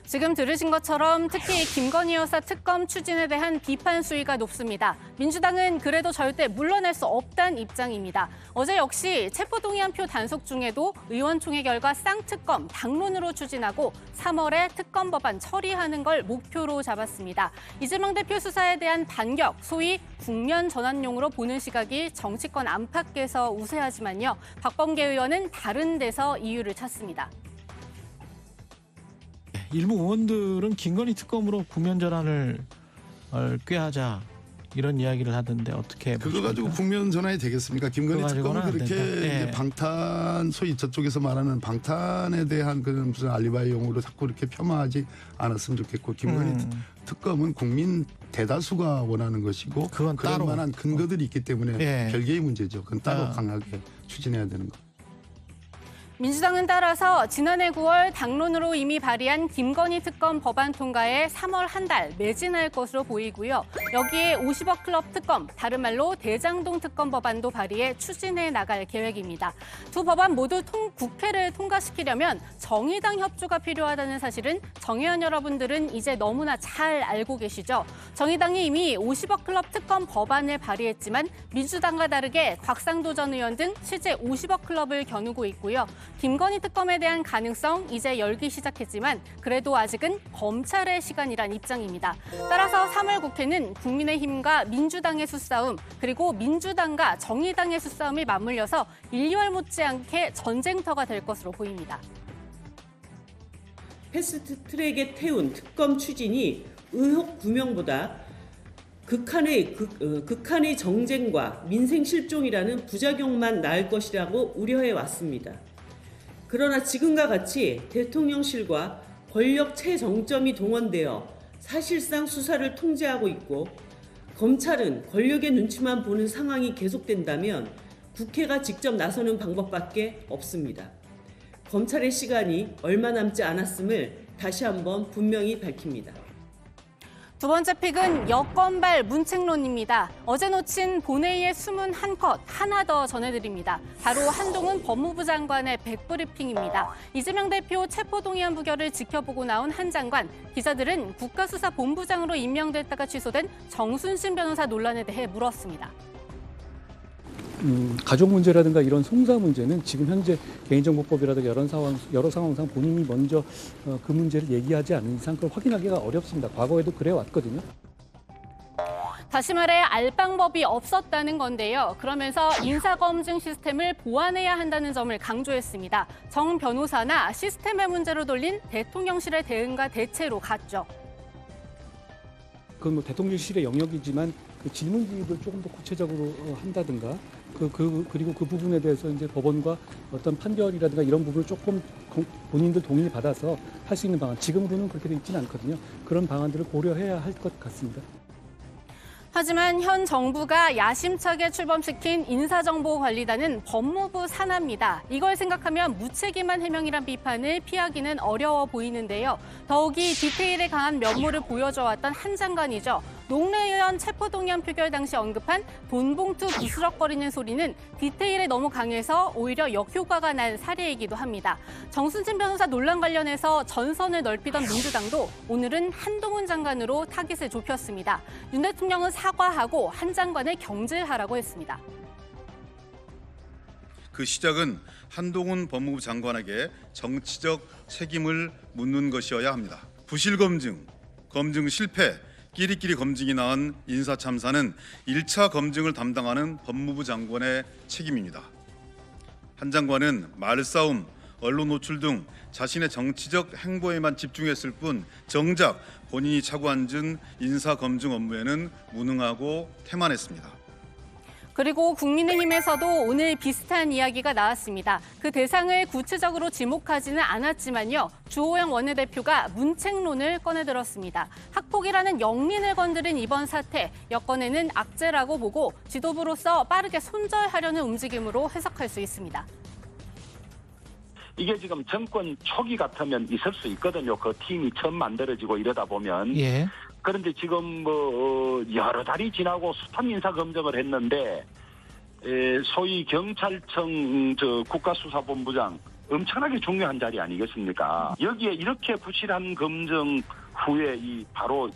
지금 들으신 것처럼 특히 김건희 여사 특검 추진에 대한 비판 수위가 높습니다. 민주당은 그래도 절대 물러날 수 없다는 입장입니다. 어제 역시 체포동의안 표 단속 중에도 의원총회 결과 쌍특검 당론으로 추진하고 3월에 특검 법안 처리하는 걸 목표로 잡았습니다. 이재명 대표 수사에 대한 반격, 소위 국면 전환용으로 보는 시각이 정치권 안팎에서 우세하지만요. 박범계 의원은 다른 데서 이유를 찾습니다. 일부 의원들은 김건희 특검으로 국면 전환을 꾀하자 이런 이야기를 하던데 어떻게 그거 보십니까? 가지고 국면 전환이 되겠습니까? 김건희 그거 특검은 가지고는 안 그렇게 된다. 예. 이제 방탄, 소위 저쪽에서 말하는 방탄에 대한 그런 무슨 알리바이용으로 자꾸 이렇게 폄하하지 않았으면 좋겠고, 김건희 특검은 국민 대다수가 원하는 것이고 그런 따로. 만한 근거들이 있기 때문에 예. 별개의 문제죠. 그건 따로 강하게 추진해야 되는 거. 민주당은 따라서 지난해 9월 당론으로 이미 발의한 김건희 특검 법안 통과에 3월 한 달 매진할 것으로 보이고요. 여기에 50억 클럽 특검, 다른 말로 대장동 특검 법안도 발의해 추진해 나갈 계획입니다. 두 법안 모두 국회를 통과시키려면 정의당 협조가 필요하다는 사실은 정의원 여러분들은 이제 너무나 잘 알고 계시죠. 정의당이 이미 50억 클럽 특검 법안을 발의했지만 민주당과 다르게 곽상도 전 의원 등 실제 50억 클럽을 겨누고 있고요. 김건희 특검에 대한 가능성 이제 열기 시작했지만 그래도 아직은 검찰의 시간이란 입장입니다. 따라서 3월 국회는 국민의힘과 민주당의 수싸움 그리고 민주당과 정의당의 수싸움이 맞물려서 1, 2월 못지않게 전쟁터가 될 것으로 보입니다. 패스트트랙에 태운 특검 추진이 의혹 규명보다 극한의 정쟁과 민생 실종이라는 부작용만 낳을 것이라고 우려해 왔습니다. 그러나 지금과 같이 대통령실과 권력 최정점이 동원되어 사실상 수사를 통제하고 있고 검찰은 권력의 눈치만 보는 상황이 계속된다면 국회가 직접 나서는 방법밖에 없습니다. 검찰의 시간이 얼마 남지 않았음을 다시 한번 분명히 밝힙니다. 두 번째 픽은 여권발 문책론입니다. 어제 놓친 본회의의 숨은 한 컷 하나 더 전해드립니다. 바로 한동훈 법무부 장관의 백브리핑입니다. 이재명 대표 체포동의안 부결을 지켜보고 나온 한 장관, 기자들은 국가수사본부장으로 임명됐다가 취소된 정순신 변호사 논란에 대해 물었습니다. 가족 문제라든가 이런 송사 문제는 지금 현재 개인정보법이라든가 여러 상황상 본인이 먼저 그 문제를 얘기하지 않는 이상 그걸 확인하기가 어렵습니다. 과거에도 그래 왔거든요. 다시 말해 알 방법이 없었다는 건데요. 그러면서 인사검증 시스템을 보완해야 한다는 점을 강조했습니다. 정 변호사나 시스템의 문제로 돌린 대통령실의 대응과 대체로 같죠. 그건 뭐 대통령실의 영역이지만 그 질문 기입을 조금 더 구체적으로 한다든가 그리고 그 부분에 대해서 이제 법원과 어떤 판결이라든가 이런 부분을 조금 본인들 동의를 받아서 할 수 있는 방안, 지금으로는 그렇게 돼 있지는 않거든요. 그런 방안들을 고려해야 할 것 같습니다. 하지만 현 정부가 야심차게 출범시킨 인사정보관리단은 법무부 산하입니다. 이걸 생각하면 무책임한 해명이란 비판을 피하기는 어려워 보이는데요. 더욱이 디테일에 강한 면모를 보여줘왔던 한 장관이죠. 농례의원 체포동의안 표결 당시 언급한 돈봉투 부스럭거리는 소리는 디테일에 너무 강해서 오히려 역효과가 난 사례이기도 합니다. 정순신 변호사 논란 관련해서 전선을 넓히던 민주당도 오늘은 한동훈 장관으로 타깃을 좁혔습니다. 윤 대통령은 사과하고 한 장관을 경질하라고 했습니다. 그 시작은 한동훈 법무부 장관에게 정치적 책임을 묻는 것이어야 합니다. 부실 검증, 검증 실패, 끼리끼리 검증이 낳은 인사참사는 1차 검증을 담당하는 법무부 장관의 책임입니다. 한 장관은 말싸움, 언론 노출 등 자신의 정치적 행보에만 집중했을 뿐 정작 본인이 차고 앉은 인사검증 업무에는 무능하고 태만했습니다. 그리고 국민의힘에서도 오늘 비슷한 이야기가 나왔습니다. 그 대상을 구체적으로 지목하지는 않았지만요. 주호영 원내대표가 문책론을 꺼내들었습니다. 학폭이라는 영린을 건드린 이번 사태, 여권에는 악재라고 보고 지도부로서 빠르게 손절하려는 움직임으로 해석할 수 있습니다. 이게 지금 정권 초기 같으면 있을 수 있거든요. 그 팀이 처음 만들어지고 이러다 보면. 예. 그런데 지금 여러 달이 지나고 숱한 인사 검증을 했는데 소위 경찰청 국가수사본부장 엄청나게 중요한 자리 아니겠습니까? 여기에 이렇게 부실한 검증 후에 바로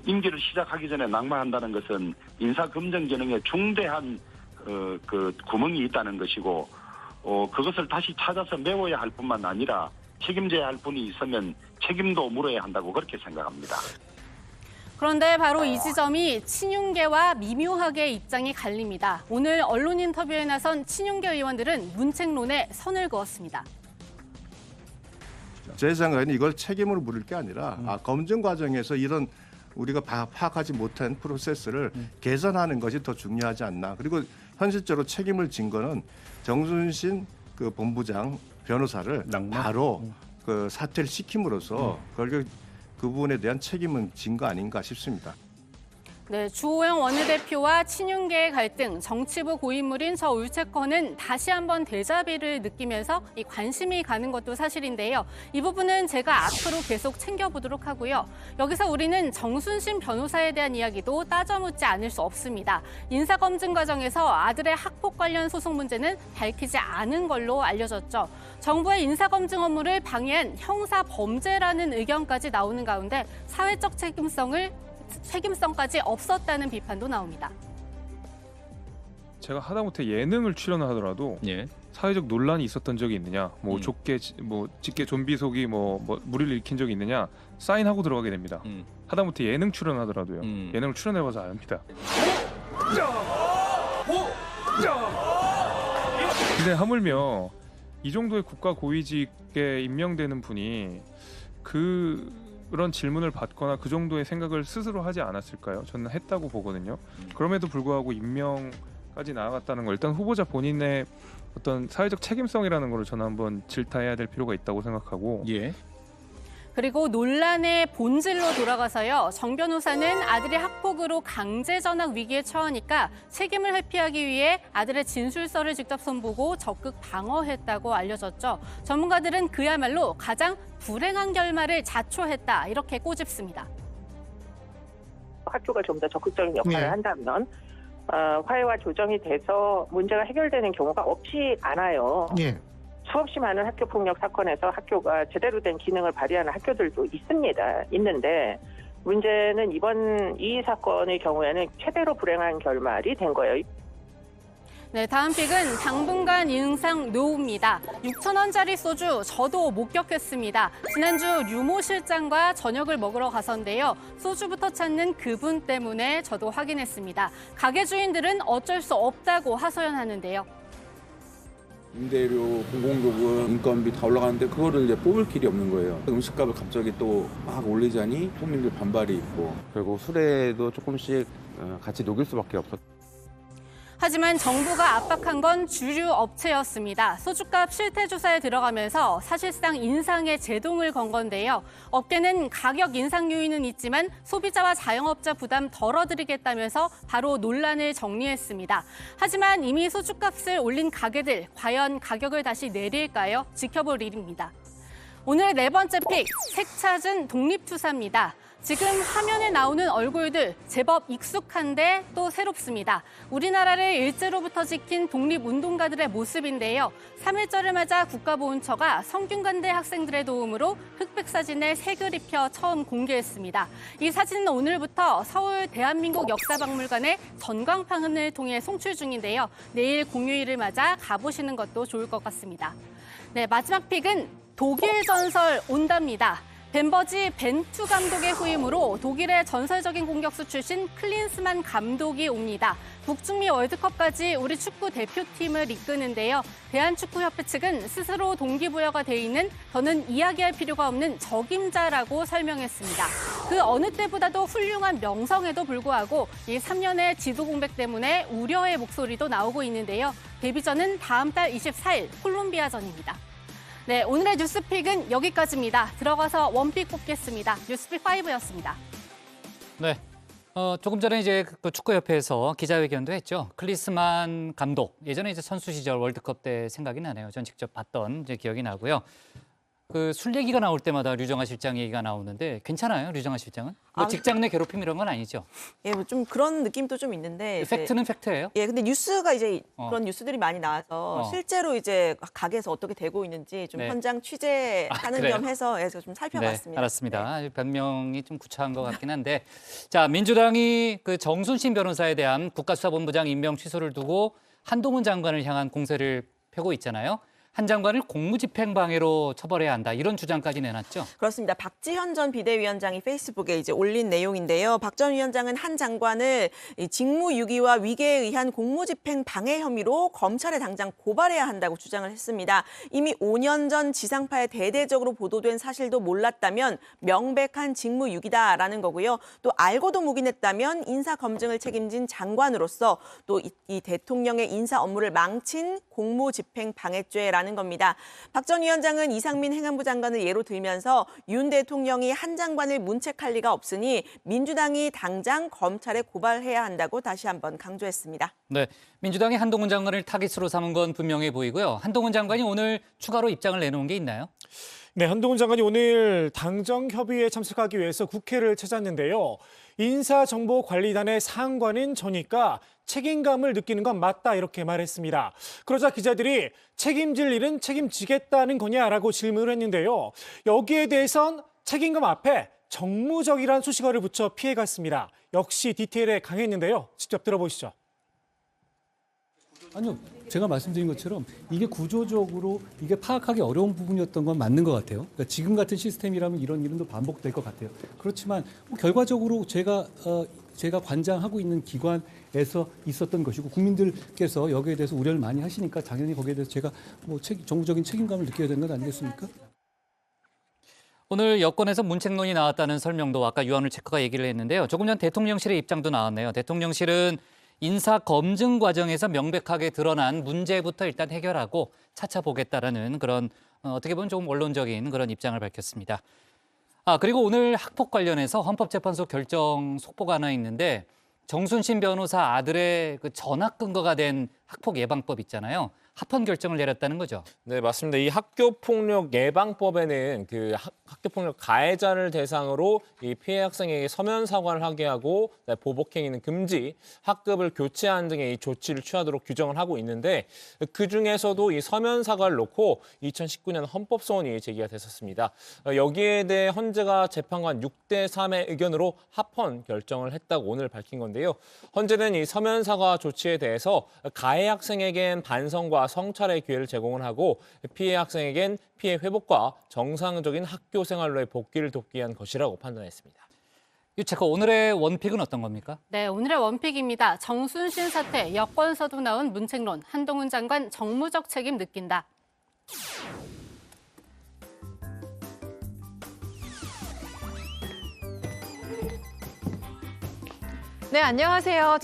임기를 시작하기 전에 낙마한다는 것은 인사 검증 기능에 중대한 그 구멍이 있다는 것이고 그것을 다시 찾아서 메워야 할 뿐만 아니라 책임져야 할 분이 있으면 책임도 물어야 한다고 그렇게 생각합니다. 그런데 바로 이 지점이 친윤계와 미묘하게 입장이 갈립니다. 오늘 언론 인터뷰에 나선 친윤계 의원들은 문책론에 선을 그었습니다. 제 생각에는 이걸 책임으로 물을 게 아니라 검증 과정에서 이런 우리가 파악하지 못한 프로세스를 개선하는 것이 더 중요하지 않나. 그리고 현실적으로 책임을 진 거는 정순신 그 본부장 변호사를 바로 그 사퇴를 시킴으로써 결국 그 부분에 대한 책임은 진 거 아닌가 싶습니다. 네, 주호영 원내대표와 친윤계의 갈등, 정치부 고인물인 저 울체커는 다시 한번 대자비를 느끼면서 이 관심이 가는 것도 사실인데요. 이 부분은 제가 앞으로 계속 챙겨보도록 하고요. 여기서 우리는 정순신 변호사에 대한 이야기도 따져묻지 않을 수 없습니다. 인사검증 과정에서 아들의 학폭 관련 소송 문제는 밝히지 않은 걸로 알려졌죠. 정부의 인사검증 업무를 방해한 형사 범죄라는 의견까지 나오는 가운데 사회적 책임성까지 없었다는 비판도 나옵니다. 제가 하다못해 예능을 출연을 하더라도 사회적 논란이 있었던 적이 있느냐, 뭐 직계 좀비 속이 뭐 무리를 일으킨 적이 있느냐 사인하고 들어가게 됩니다. 하다못해 예능 출연하더라도요. 예능을 출연해봐서 압니다. 근데 하물며 이 정도의 국가 고위직에 임명되는 분이 그런 질문을 받거나 그 정도의 생각을 스스로 하지 않았을까요? 저는 했다고 보거든요. 그럼에도 불구하고 임명까지 나아갔다는 거, 일단 후보자 본인의 어떤 사회적 책임성이라는 거를 저는 한번 질타해야 될 필요가 있다고 생각하고. 그리고 논란의 본질로 돌아가서요. 정 변호사는 아들의 학폭으로 강제 전학 위기에 처하니까 책임을 회피하기 위해 아들의 진술서를 직접 손보고 적극 방어했다고 알려졌죠. 전문가들은 그야말로 가장 불행한 결말을 자초했다, 이렇게 꼬집습니다. 학교가 좀 더 적극적인 역할을 한다면 화해와 조정이 돼서 문제가 해결되는 경우가 없지 않아요. 수없이 많은 학교폭력 사건에서 학교가 제대로 된 기능을 발휘하는 학교들도 있는데 문제는 이번 이 사건의 경우에는 최대로 불행한 결말이 된 거예요. 네, 다음 픽은 당분간 인상 노우입니다. 6,000원짜리 소주 저도 목격했습니다. 지난주 류모 실장과 저녁을 먹으러 가서인데요. 소주부터 찾는 그분 때문에 저도 확인했습니다. 가게 주인들은 어쩔 수 없다고 하소연하는데요. 임대료, 공공요금, 인건비 다 올라가는데 그거를 이제 뽑을 길이 없는 거예요. 음식값을 갑자기 또 막 올리자니 국민들 반발이 있고 결국 술에도 조금씩 같이 녹일 수밖에 없었죠. 하지만 정부가 압박한 건 주류 업체였습니다. 소주값 실태 조사에 들어가면서 사실상 인상에 제동을 건 건데요. 업계는 가격 인상 요인은 있지만 소비자와 자영업자 부담 덜어드리겠다면서 바로 논란을 정리했습니다. 하지만 이미 소주값을 올린 가게들, 과연 가격을 다시 내릴까요? 지켜볼 일입니다. 오늘 네 번째 픽, 색찾은 독립투사입니다. 지금 화면에 나오는 얼굴들 제법 익숙한데 또 새롭습니다. 우리나라를 일제로부터 지킨 독립운동가들의 모습인데요. 3.1절을 맞아 국가보훈처가 성균관대 학생들의 도움으로 흑백 사진을 색을 입혀 처음 공개했습니다. 이 사진은 오늘부터 서울 대한민국 역사박물관의 전광판을 통해 송출 중인데요. 내일 공휴일을 맞아 가보시는 것도 좋을 것 같습니다. 네, 마지막 픽은 독일 전설 온답니다. 벤버지 벤투 감독의 후임으로 독일의 전설적인 공격수 출신 클린스만 감독이 옵니다. 북중미 월드컵까지 우리 축구 대표팀을 이끄는데요. 대한축구협회 측은 스스로 동기부여가 돼 있는 더는 이야기할 필요가 없는 적임자라고 설명했습니다. 그 어느 때보다도 훌륭한 명성에도 불구하고 이 3년의 지도 공백 때문에 우려의 목소리도 나오고 있는데요. 데뷔전은 다음 달 24일 콜롬비아전입니다. 네, 오늘의 뉴스픽은 여기까지입니다. 들어가서 원픽 뽑겠습니다. 뉴스픽 5였습니다. 네, 조금 전에 이제 그 축구협회에서 기자회견도 했죠. 클린스만 감독, 예전에 이제 선수 시절 월드컵 때 생각이 나네요. 전 직접 봤던 이제 기억이 나고요. 그 술 얘기가 나올 때마다 류정아 실장 얘기가 나오는데 괜찮아요, 류정아 실장은? 뭐 직장 내 괴롭힘 이런 건 아니죠? 예, 뭐 좀 그런 느낌도 좀 있는데. 팩트는 팩트예요? 예, 근데 뉴스가 이제 그런 뉴스들이 많이 나와서 실제로 이제 가게에서 어떻게 되고 있는지 좀 현장 취재하는 겸 해서 좀 살펴봤습니다. 네, 알았습니다. 변명이 좀 구차한 것 같긴 한데, 자, 민주당이 그 정순신 변호사에 대한 국가수사본부장 임명 취소를 두고 한동훈 장관을 향한 공세를 펴고 있잖아요. 한 장관을 공무집행방해로 처벌해야 한다. 이런 주장까지 내놨죠. 그렇습니다. 박지현 전 비대위원장이 페이스북에 이제 올린 내용인데요. 박 전 위원장은 한 장관을 직무유기와 위계에 의한 공무집행방해 혐의로 검찰에 당장 고발해야 한다고 주장을 했습니다. 이미 5년 전 지상파에 대대적으로 보도된 사실도 몰랐다면 명백한 직무유기다라는 거고요. 또 알고도 묵인했다면 인사검증을 책임진 장관으로서 또 이 대통령의 인사 업무를 망친 공무집행방해죄라는 겁니다. 박 전 위원장은 이상민 행안부 장관을 예로 들면서 윤 대통령이 한 장관을 문책할 리가 없으니 민주당이 당장 검찰에 고발해야 한다고 다시 한번 강조했습니다. 네, 민주당이 한동훈 장관을 타깃으로 삼은 건 분명해 보이고요. 한동훈 장관이 오늘 추가로 입장을 내놓은 게 있나요? 네, 한동훈 장관이 오늘 당정협의회에 참석하기 위해서 국회를 찾았는데요. 인사정보관리단의 상관인 저니까 책임감을 느끼는 건 맞다 이렇게 말했습니다. 그러자 기자들이 책임질 일은 책임지겠다는 거냐라고 질문을 했는데요. 여기에 대해선 책임감 앞에 정무적이란 수식어를 붙여 피해갔습니다. 역시 디테일에 강했는데요. 직접 들어보시죠. 아니요, 제가 말씀드린 것처럼 이게 구조적으로 이게 파악하기 어려운 부분이었던 건 맞는 것 같아요. 그러니까 지금 같은 시스템이라면 이런 일은 반복될 것 같아요. 그렇지만 결과적으로 제가 관장하고 있는 기관에서 있었던 것이고 국민들께서 여기에 대해서 우려를 많이 하시니까 당연히 거기에 대해서 제가 정부적인 책임감을 느껴야 되는 것 아니겠습니까? 오늘 여권에서 문책론이 나왔다는 설명도 아까 유한울 체크가 얘기를 했는데요. 조금 전 대통령실의 입장도 나왔네요. 대통령실은 인사 검증 과정에서 명백하게 드러난 문제부터 일단 해결하고 차차 보겠다라는 그런 어떻게 보면 조금 원론적인 그런 입장을 밝혔습니다. 그리고 오늘 학폭 관련해서 헌법재판소 결정 속보가 하나 있는데 정순신 변호사 아들의 그 전학 근거가 된 학폭 예방법 있잖아요. 합헌 결정을 내렸다는 거죠. 네, 맞습니다. 이 학교폭력 예방법에는 그 학교폭력 가해자를 대상으로 이 피해 학생에게 서면 사과를 하게 하고 보복행위는 금지, 학급을 교체하는 등의 이 조치를 취하도록 규정을 하고 있는데 그 중에서도 이 서면 사과를 놓고 2019년 헌법소원이 제기가 됐었습니다. 여기에 대해 헌재가 재판관 6대 3의 의견으로 합헌 결정을 했다고 오늘 밝힌 건데요. 헌재는 이 서면 사과 조치에 대해서 가해 학생에겐 반성과 성찰의 기회를 제공을 하고 피해 학생에겐 피해 회복과 정상적인 학교 생활로의 복귀를 돕기 위한 것이라고 판단했습니다. 유채커, 오늘의 원픽은 어떤 겁니까? 네, 오늘의 원픽입니다. 정순신 사태, 여권서도 나온 문책론, 한동훈 장관 정무적 책임 느낀다. 네, 안녕하세요.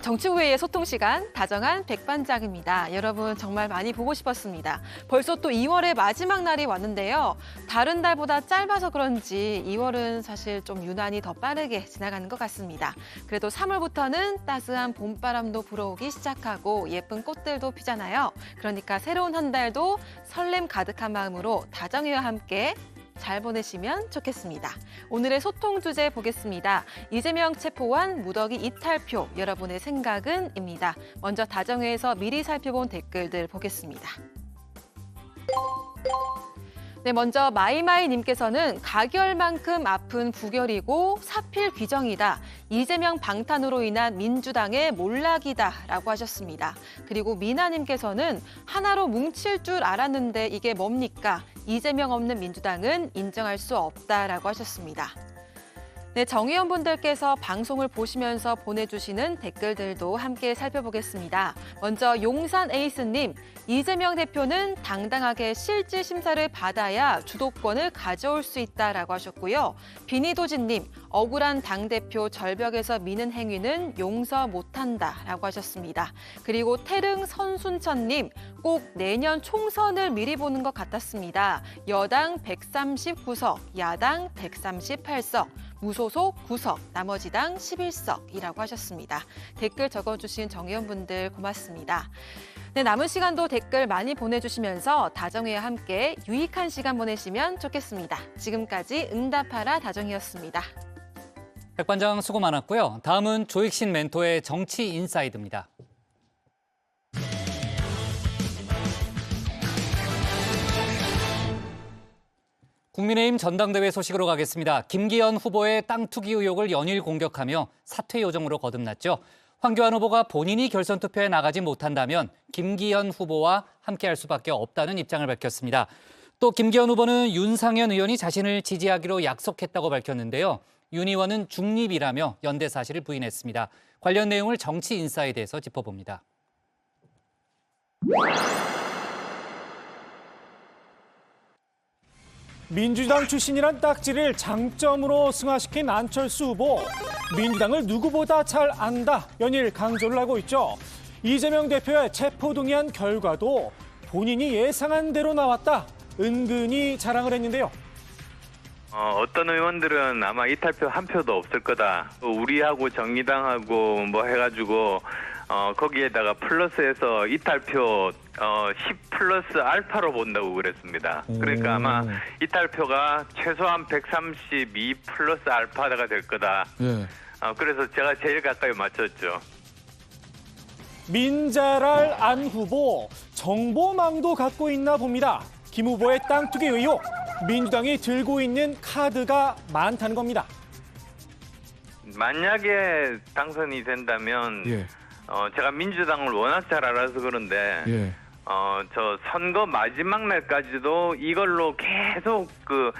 정치부회의 소통 시간 다정한 백반장입니다. 여러분 정말 많이 보고 싶었습니다. 벌써 또 2월의 마지막 날이 왔는데요. 다른 달보다 짧아서 그런지 2월은 사실 좀 유난히 더 빠르게 지나가는 것 같습니다. 그래도 3월부터는 따스한 봄바람도 불어오기 시작하고 예쁜 꽃들도 피잖아요. 그러니까 새로운 한 달도 설렘 가득한 마음으로 다정회와 함께 잘 보내시면 좋겠습니다. 오늘의 소통 주제 보겠습니다. 이재명 체포한 무더기 이탈표, 여러분의 생각은?입니다. 먼저 다정회에서 미리 살펴본 댓글들 보겠습니다. 네, 먼저 마이마이님께서는 가결만큼 아픈 부결이고 사필 규정이다. 이재명 방탄으로 인한 민주당의 몰락이다라고 하셨습니다. 그리고 미나님께서는 하나로 뭉칠 줄 알았는데 이게 뭡니까? 이재명 없는 민주당은 인정할 수 없다라고 하셨습니다. 네, 정의원분들께서 방송을 보시면서 보내주시는 댓글들도 함께 살펴보겠습니다. 먼저 용산 에이스님, 이재명 대표는 당당하게 실질 심사를 받아야 주도권을 가져올 수 있다라고 하셨고요. 비니도진님, 억울한 당대표 절벽에서 미는 행위는 용서 못한다라고 하셨습니다. 그리고 태릉 선순천님, 꼭 내년 총선을 미리 보는 것 같았습니다. 여당 139석, 야당 138석. 무소속 9석, 나머지 당 11석이라고 하셨습니다. 댓글 적어주신 정의원분들 고맙습니다. 네, 남은 시간도 댓글 많이 보내주시면서 다정회와 함께 유익한 시간 보내시면 좋겠습니다. 지금까지 응답하라 다정이었습니다. 백반장 수고 많았고요. 다음은 조익신 멘토의 정치 인사이드입니다. 국민의힘 전당대회 소식으로 가겠습니다. 김기현 후보의 땅 투기 의혹을 연일 공격하며 사퇴 요정으로 거듭났죠. 황교안 후보가 본인이 결선 투표에 나가지 못한다면 김기현 후보와 함께할 수밖에 없다는 입장을 밝혔습니다. 또 김기현 후보는 윤상현 의원이 자신을 지지하기로 약속했다고 밝혔는데요. 윤 의원은 중립이라며 연대 사실을 부인했습니다. 관련 내용을 정치인사이드에서 짚어봅니다. 민주당 출신이란 딱지를 장점으로 승화시킨 안철수 후보. 민주당을 누구보다 잘 안다. 연일 강조를 하고 있죠. 이재명 대표의 체포동의안 결과도 본인이 예상한 대로 나왔다. 은근히 자랑을 했는데요. 어떤 의원들은 아마 이탈표 한 표도 없을 거다. 우리하고 정의당하고 뭐 해가지고 거기에다가 플러스해서 이탈표 10 플러스 알파로 본다고 그랬습니다. 그러니까 아마 이탈표가 최소한 132 플러스 알파가 될 거다. 그래서 제가 제일 가까이 맞췄죠. 민자랄 안 후보, 정보망도 갖고 있나 봅니다. 김 후보의 땅 투기 의혹, 민주당이 들고 있는 카드가 많다는 겁니다. 만약에 당선이 된다면 제가 민주당을 워낙 잘 알아서 그런데 저 선거 마지막 날까지도 이걸로 계속 그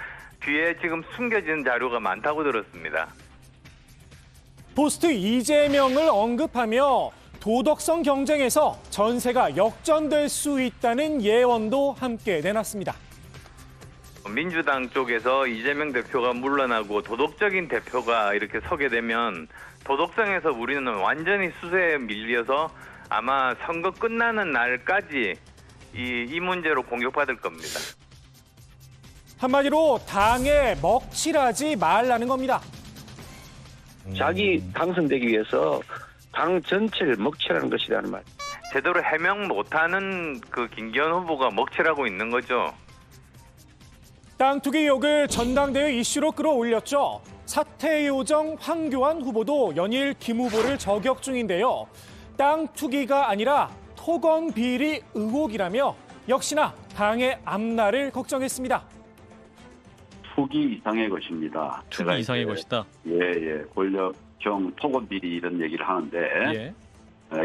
뒤에 지금 숨겨진 자료가 많다고 들었습니다. 포스트 이재명을 언급하며 도덕성 경쟁에서 전세가 역전될 수 있다는 예언도 함께 내놨습니다. 민주당 쪽에서 이재명 대표가 물러나고 도덕적인 대표가 이렇게 서게 되면 도덕성에서 우리는 완전히 수세에 밀려서 아마 선거 끝나는 날까지 이 문제로 공격받을 겁니다. 한마디로 당에 먹칠하지 말라는 겁니다. 자기 당선되기 위해서 당 전체를 먹칠하는 것이라는 말. 제대로 해명 못하는 그 김기현 후보가 먹칠하고 있는 거죠. 땅 투기 의혹을 전당대회 이슈로 끌어올렸죠. 사퇴 요정 황교안 후보도 연일 김 후보를 저격 중인데요. 땅 투기가 아니라 토건 비리 의혹이라며 역시나 당의 앞날을 걱정했습니다. 투기 이상의 것입니다. 투기 이상의 것이다. 예. 권력형 토건 비리 이런 얘기를 하는데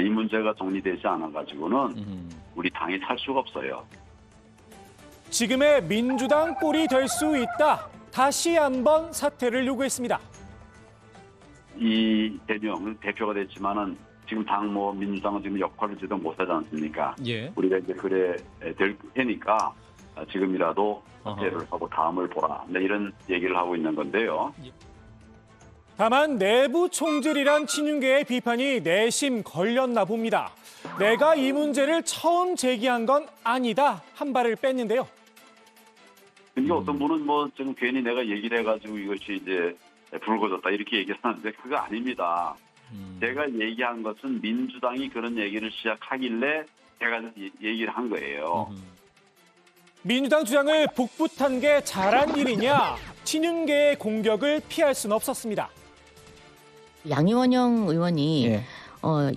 이 문제가 정리되지 않아가지고는 우리 당이 살 수가 없어요. 지금의 민주당 꼴이 될 수 있다. 다시 한번 사퇴를 요구했습니다. 이재명 대표가 됐지만은 지금 민주당은 지금 역할을 제대로 못하지 않습니까? 우리가 이제 그래 될 테니까 지금이라도 사퇴를 하고 다음을 보라. 이런 얘기를 하고 있는 건데요. 다만 내부 총질이란 친윤계의 비판이 내심 걸렸나 봅니다. 내가 이 문제를 처음 제기한 건 아니다. 한 발을 뺐는데요. 그러니까 어떤 분은 지금 괜히 내가 얘기를 해가지고 이것이 이제 불거졌다 이렇게 얘기를 하는데 그거 아닙니다. 제가 얘기한 것은 민주당이 그런 얘기를 시작하길래 제가 얘기를 한 거예요. 민주당 주장을 복붙한 게 잘한 일이냐? 친윤계의 공격을 피할 수는 없었습니다. 양이원영 의원이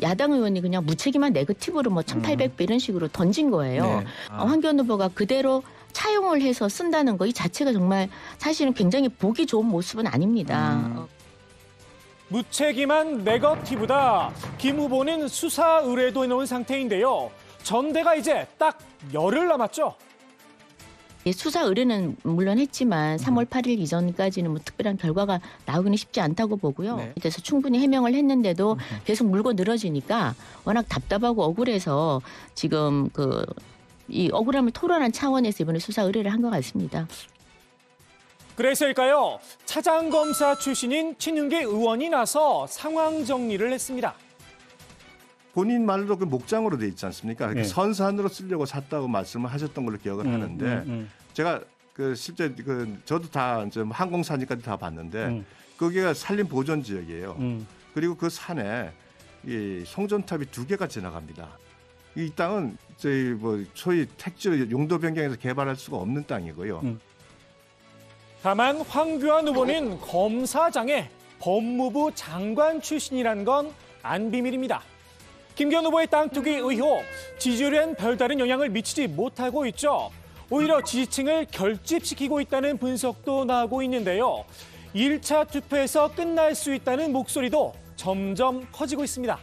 야당 의원이 그냥 무책임한 네거티브로 1,800배 이런 식으로 던진 거예요. 황교안 후보가 그대로 차용을 해서 쓴다는 거 이 자체가 정말 사실은 굉장히 보기 좋은 모습은 아닙니다. 무책임한 네거티브다. 김 후보는 수사 의뢰도 해놓은 상태인데요. 전대가 이제 딱 열흘 남았죠. 수사 의뢰는 물론 했지만 3월 8일 이전까지는 특별한 결과가 나오기는 쉽지 않다고 보고요. 그래서 충분히 해명을 했는데도 계속 물고 늘어지니까 워낙 답답하고 억울해서 지금 이 억울함을 토론한 차원에서 이번에 수사 의뢰를 한 것 같습니다. 그래서일까요? 차장검사 출신인 친윤계 의원이 나서 상황 정리를 했습니다. 본인 말로 그 목장으로 돼 있지 않습니까? 선산으로 쓰려고 샀다고 말씀을 하셨던 걸로 기억을 하는데 제가 실제 저도 다 항공사니까지 다 봤는데 거기가 산림 보존 지역이에요. 그리고 그 산에 이 송전탑이 2개가 지나갑니다. 이 땅은 저희 소위 택지 용도 변경해서 개발할 수가 없는 땅이고요. 다만 황교안 후보는 검사장에 법무부 장관 출신이라는 건 안 비밀입니다. 김기현 후보의 땅 투기 의혹, 지지율엔 별다른 영향을 미치지 못하고 있죠. 오히려 지지층을 결집시키고 있다는 분석도 나오고 있는데요. 1차 투표에서 끝날 수 있다는 목소리도 점점 커지고 있습니다.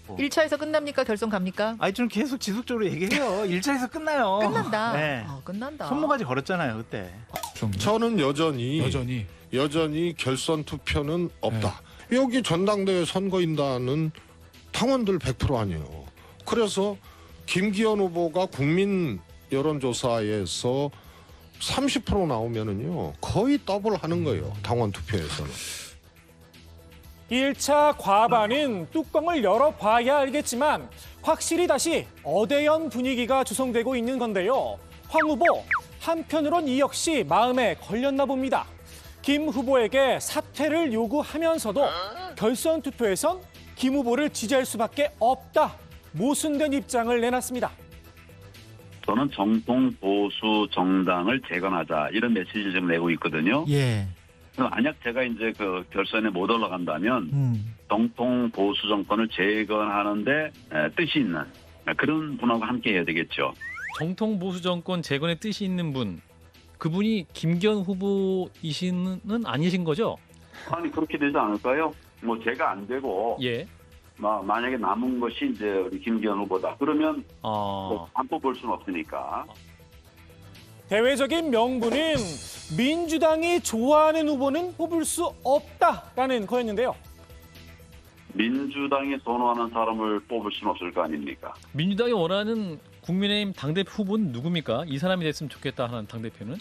1차에서 끝납니까? 결선 갑니까? 아니 좀 계속 지속적으로 얘기해요. 1차에서 끝나요. 끝난다. 네. 끝난다. 손모가지 걸었잖아요 그때. 저는 여전히 결선 투표는 없다. 여기 전당대회 선거인단은 당원들 100% 아니에요. 그래서 김기현 후보가 국민 여론조사에서 30% 나오면은요 거의 더블 하는 거예요. 당원 투표에서는. 1차 과반은 뚜껑을 열어봐야 알겠지만 확실히 다시 어대연 분위기가 조성되고 있는 건데요. 황 후보 한편으론 이 역시 마음에 걸렸나 봅니다. 김 후보에게 사퇴를 요구하면서도 결선 투표에선 김 후보를 지지할 수밖에 없다. 모순된 입장을 내놨습니다. 저는 정통 보수 정당을 재건하자 이런 메시지를 지금 내고 있거든요. 예. 만약 제가 이제 그 결선에 못 올라간다면 정통 보수 정권을 재건하는데 뜻이 있는 그런 분하고 함께 해야 되겠죠. 정통 보수 정권 재건에 뜻이 있는 분, 그분이 김기현 후보이시는 아니신 거죠? 아니 그렇게 되지 않을까요? 뭐 제가 안 되고 예. 만약에 남은 것이 이제 우리 김기현 후보다. 그러면 안 뽑을 수는 없으니까. 대외적인 명분은 민주당이 좋아하는 후보는 뽑을 수 없다라는 거였는데요. 민주당이 선호하는 사람을 뽑을 수는 없을 거 아닙니까? 민주당이 원하는 국민의힘 당대표 후보는 누굽니까? 이 사람이 됐으면 좋겠다 하는 당대표는?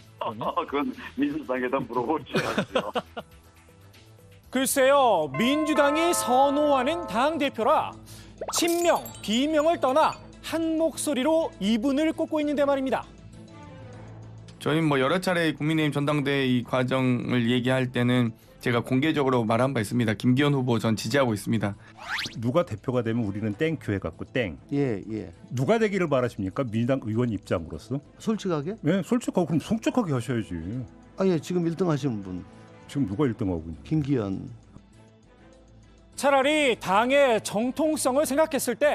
그건 민주당에다 물어보셔야죠. 글쎄요, 민주당이 선호하는 당대표라 친명, 비명을 떠나 한 목소리로 이분을 꼽고 있는데 말입니다. 저희는 뭐 여러 차례 국민의힘 전당대회 이 과정을 얘기할 때는 제가 공개적으로 말한 바 있습니다. 김기현 후보 전 지지하고 있습니다. 누가 대표가 되면 우리는 땡큐 해갖고 땡. 예. 누가 되기를 바라십니까? 민주당 의원 입장으로서? 솔직하게? 네, 솔직하고 그럼 솔직하게 하셔야지. 예, 지금 1등 하시는 분. 지금 누가 1등하고 있는? 김기현. 차라리 당의 정통성을 생각했을 때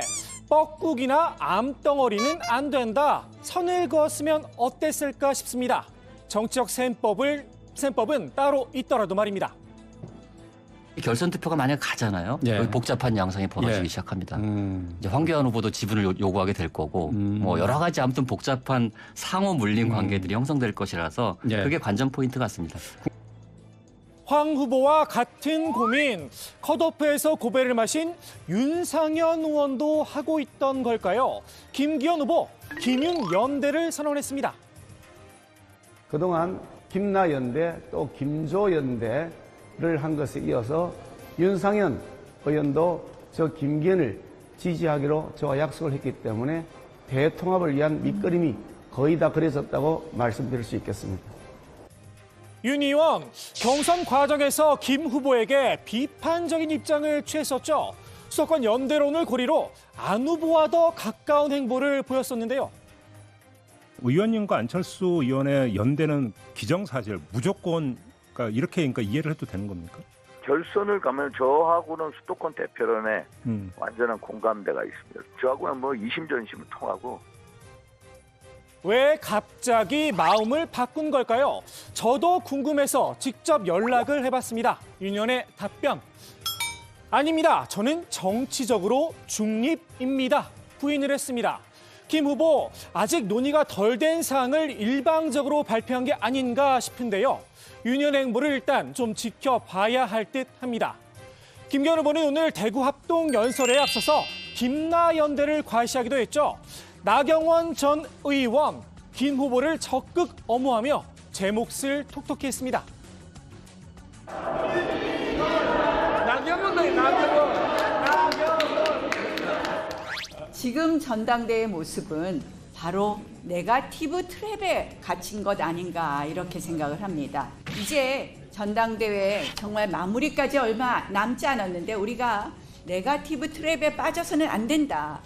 뻐꾸기나 암덩어리는 안 된다. 선을 그었으면 어땠을까 싶습니다. 정치적 셈법은 따로 있더라도 말입니다. 결선 투표가 만약 가잖아요. 여기 복잡한 양상이 벌어지기 시작합니다. 이제 황교안 후보도 지분을 요구하게 될 거고 뭐 여러 가지 아무튼 복잡한 상호 물림 관계들이 형성될 것이라서 그게 관전 포인트 같습니다. 황 후보와 같은 고민, 컷오프에서 고배를 마신 윤상현 의원도 하고 있던 걸까요? 김기현 후보, 김윤연대를 선언했습니다. 그동안 김나연대 또 김조연대를 한 것에 이어서 윤상현 의원도 저 김기현을 지지하기로 저와 약속을 했기 때문에 대통합을 위한 밑그림이 거의 다 그려졌다고 말씀드릴 수 있겠습니다. 윤 의원, 경선 과정에서 김 후보에게 비판적인 입장을 취했었죠. 수도권 연대론을 고리로 안 후보와 더 가까운 행보를 보였었는데요. 의원님과 안철수 의원의 연대는 기정사실, 무조건 이렇게 이해를 해도 되는 겁니까? 결선을 가면 저하고는 수도권 대표론에 완전한 공감대가 있습니다. 저하고는 뭐 이심전심을 통하고. 왜 갑자기 마음을 바꾼 걸까요? 저도 궁금해서 직접 연락을 해봤습니다. 윤 의원의 답변. 아닙니다. 저는 정치적으로 중립입니다. 부인을 했습니다. 김 후보, 아직 논의가 덜 된 사항을 일방적으로 발표한 게 아닌가 싶은데요. 윤 의원의 행보를 일단 좀 지켜봐야 할 듯 합니다. 김기현 후보는 오늘 대구 합동 연설에 앞서서 김나연대를 과시하기도 했죠. 나경원 전 의원, 김 후보를 적극 엄호하며 제 몫을 톡톡히 했습니다. 지금 전당대회 모습은 바로 네거티브 트랩에 갇힌 것 아닌가 이렇게 생각을 합니다. 이제 전당대회 정말 마무리까지 얼마 남지 않았는데 우리가 네거티브 트랩에 빠져서는 안 된다.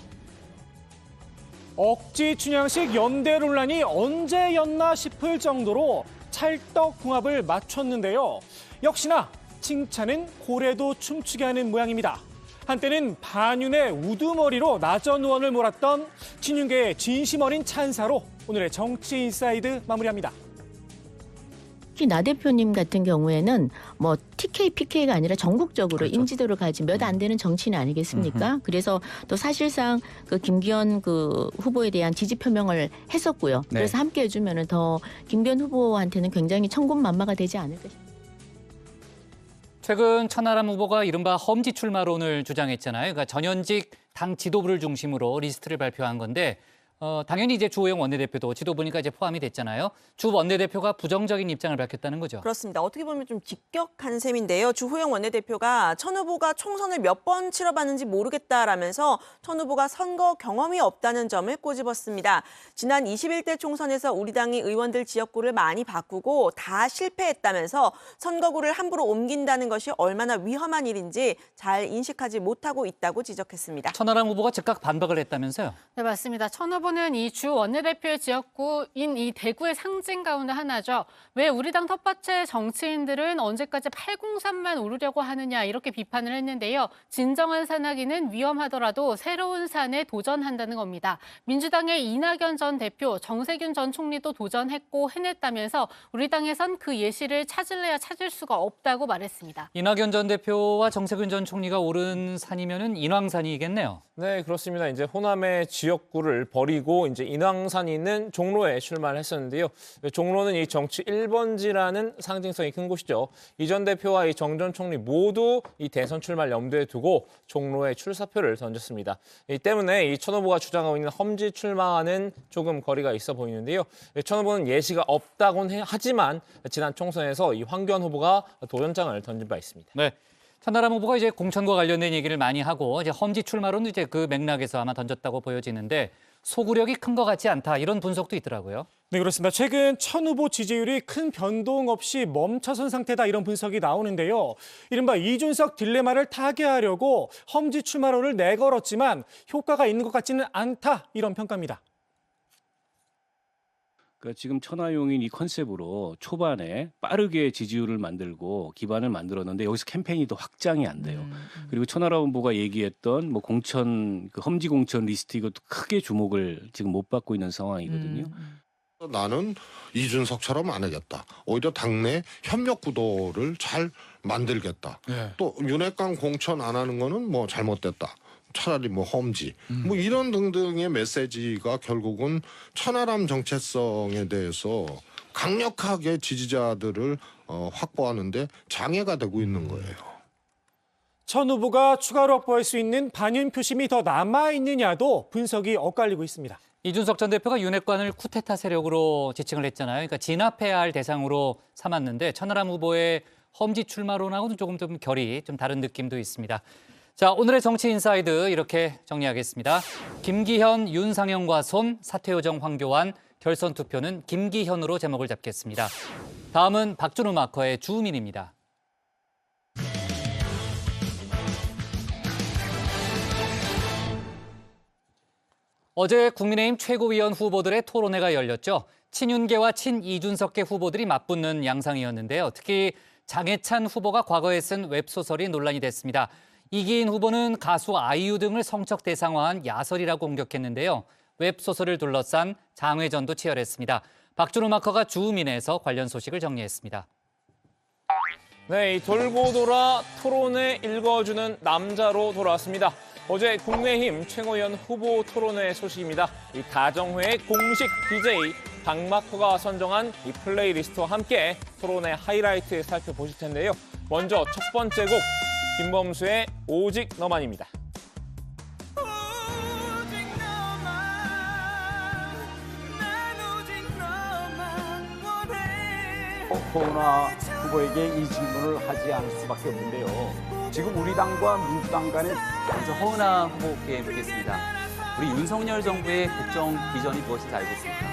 억지 춘향식 연대 논란이 언제였나 싶을 정도로 찰떡궁합을 맞췄는데요. 역시나 칭찬은 고래도 춤추게 하는 모양입니다. 한때는 반윤의 우두머리로 나전 의원을 몰았던 친윤계의 진심 어린 찬사로 오늘의 정치 인사이드 마무리합니다. 특히 나 대표님 같은 경우에는 뭐 TK, PK가 아니라 전국적으로 그렇죠. 인지도를 가진 몇 안 되는 정치인 아니겠습니까? 그래서 또 사실상 그 김기현 그 후보에 대한 지지 표명을 했었고요. 네. 그래서 함께 해주면은 더 김기현 후보한테는 굉장히 천군만마가 되지 않을까 싶습니다. 최근 천하람 후보가 이른바 험지 출마론을 주장했잖아요. 그러니까 전현직 당 지도부를 중심으로 리스트를 발표한 건데 당연히 이제 주호영 원내대표도 지도부니까 이제 포함이 됐잖아요. 주 원내대표가 부정적인 입장을 밝혔다는 거죠. 그렇습니다. 어떻게 보면 좀 직격한 셈인데요. 주호영 원내대표가 천 후보가 총선을 몇 번 치러봤는지 모르겠다라면서 천 후보가 선거 경험이 없다는 점을 꼬집었습니다. 지난 21대 총선에서 우리 당이 의원들 지역구를 많이 바꾸고 다 실패했다면서 선거구를 함부로 옮긴다는 것이 얼마나 위험한 일인지 잘 인식하지 못하고 있다고 지적했습니다. 천하람 후보가 즉각 반박을 했다면서요? 네, 맞습니다. 천 후보는 이 주 원내대표의 지역구인 이 대구의 상징 가운데 하나죠. 왜 우리 당 텃밭의 정치인들은 언제까지 803만 오르려고 하느냐 이렇게 비판을 했는데요. 진정한 산악인은 위험하더라도 새로운 산에 도전한다는 겁니다. 민주당의 이낙연 전 대표, 정세균 전 총리도 도전했고 해냈다면서 우리 당에선 그 예시를 찾을래야 찾을 수가 없다고 말했습니다. 이낙연 전 대표와 정세균 전 총리가 오른 산이면은 인왕산이겠네요. 네, 그렇습니다. 이제 호남의 지역구를 버리고 이제 인왕산이 있는 종로에 출마를 했었는데요. 종로는 이 정치 1번지라는 상징성이 큰 곳이죠. 이 전 대표와 이 정 전 총리 모두 이 대선 출마를 염두에 두고 종로에 출사표를 던졌습니다. 이 때문에 이 천 후보가 주장하고 있는 험지 출마와는 조금 거리가 있어 보이는데요. 천 후보는 예시가 없다고는 하지만 지난 총선에서 이 황교안 후보가 도전장을 던진 바 있습니다. 네. 천하람 후보가 이제 공천과 관련된 얘기를 많이 하고 이제 험지 출마론도 이제 그 맥락에서 아마 던졌다고 보여지는데 소구력이 큰 것 같지 않다 이런 분석도 있더라고요. 네, 그렇습니다. 최근 천 후보 지지율이 큰 변동 없이 멈춰선 상태다 이런 분석이 나오는데요. 이른바 이준석 딜레마를 타개하려고 험지 출마론을 내걸었지만 효과가 있는 것 같지는 않다 이런 평가입니다. 그러니까 지금 천하용인 이 컨셉으로 초반에 빠르게 지지율을 만들고 기반을 만들었는데 여기서 캠페인이 더 확장이 안 돼요. 그리고 천하람 후보가 얘기했던 뭐 공천 그 험지 공천 리스트 이것도 크게 주목을 지금 못 받고 있는 상황이거든요. 나는 이준석처럼 안 하겠다. 오히려 당내 협력 구도를 잘 만들겠다. 네. 또 윤핵관 공천 안 하는 거는 뭐 잘못됐다. 차라리 뭐 험지 뭐 이런 등등의 메시지가 결국은 천하람 정체성에 대해서 강력하게 지지자들을 확보하는데 장애가 되고 있는 거예요. 천 후보가 추가로 확보할 수 있는 반윤 표심이 더 남아있느냐도 분석이 엇갈리고 있습니다. 이준석 전 대표가 윤핵관을 쿠데타 세력으로 지칭을 했잖아요. 그러니까 진압해야 할 대상으로 삼았는데 천하람 후보의 험지 출마론하고는 조금 결이 좀 다른 느낌도 있습니다. 자, 오늘의 정치인사이드 이렇게 정리하겠습니다. 김기현, 윤상현과 손, 사퇴요정 황교안, 결선 투표는 김기현으로 제목을 잡겠습니다. 다음은 박준우 마커의 주민입니다. 어제 국민의힘 최고위원 후보들의 토론회가 열렸죠. 친윤계와 친이준석계 후보들이 맞붙는 양상이었는데요. 특히 장해찬 후보가 과거에 쓴 웹소설이 논란이 됐습니다. 이기인 후보는 가수 아이유 등을 성적 대상화한 야설이라고 공격했는데요. 웹소설을 둘러싼 장외전도 치열했습니다. 박준우 마커가 주민에서 관련 소식을 정리했습니다. 네, 이 돌고 돌아 토론회 읽어주는 남자로 돌아왔습니다. 어제 국민의힘 최고위원 후보 토론회 소식입니다. 이 다정회의 공식 DJ 박마커가 선정한 이 플레이리스트와 함께 토론회 하이라이트 살펴보실 텐데요. 먼저 첫 번째 곡 김범수의 오직 너만입니다. 허은하 후보에게 이 질문을 하지 않을 수밖에 없는데요. 지금 우리 당과 민주당 간에 먼저 허은하 후보께 묻겠습니다. 우리 윤석열 정부의 국정 비전이 무엇인지 알고 있습니까?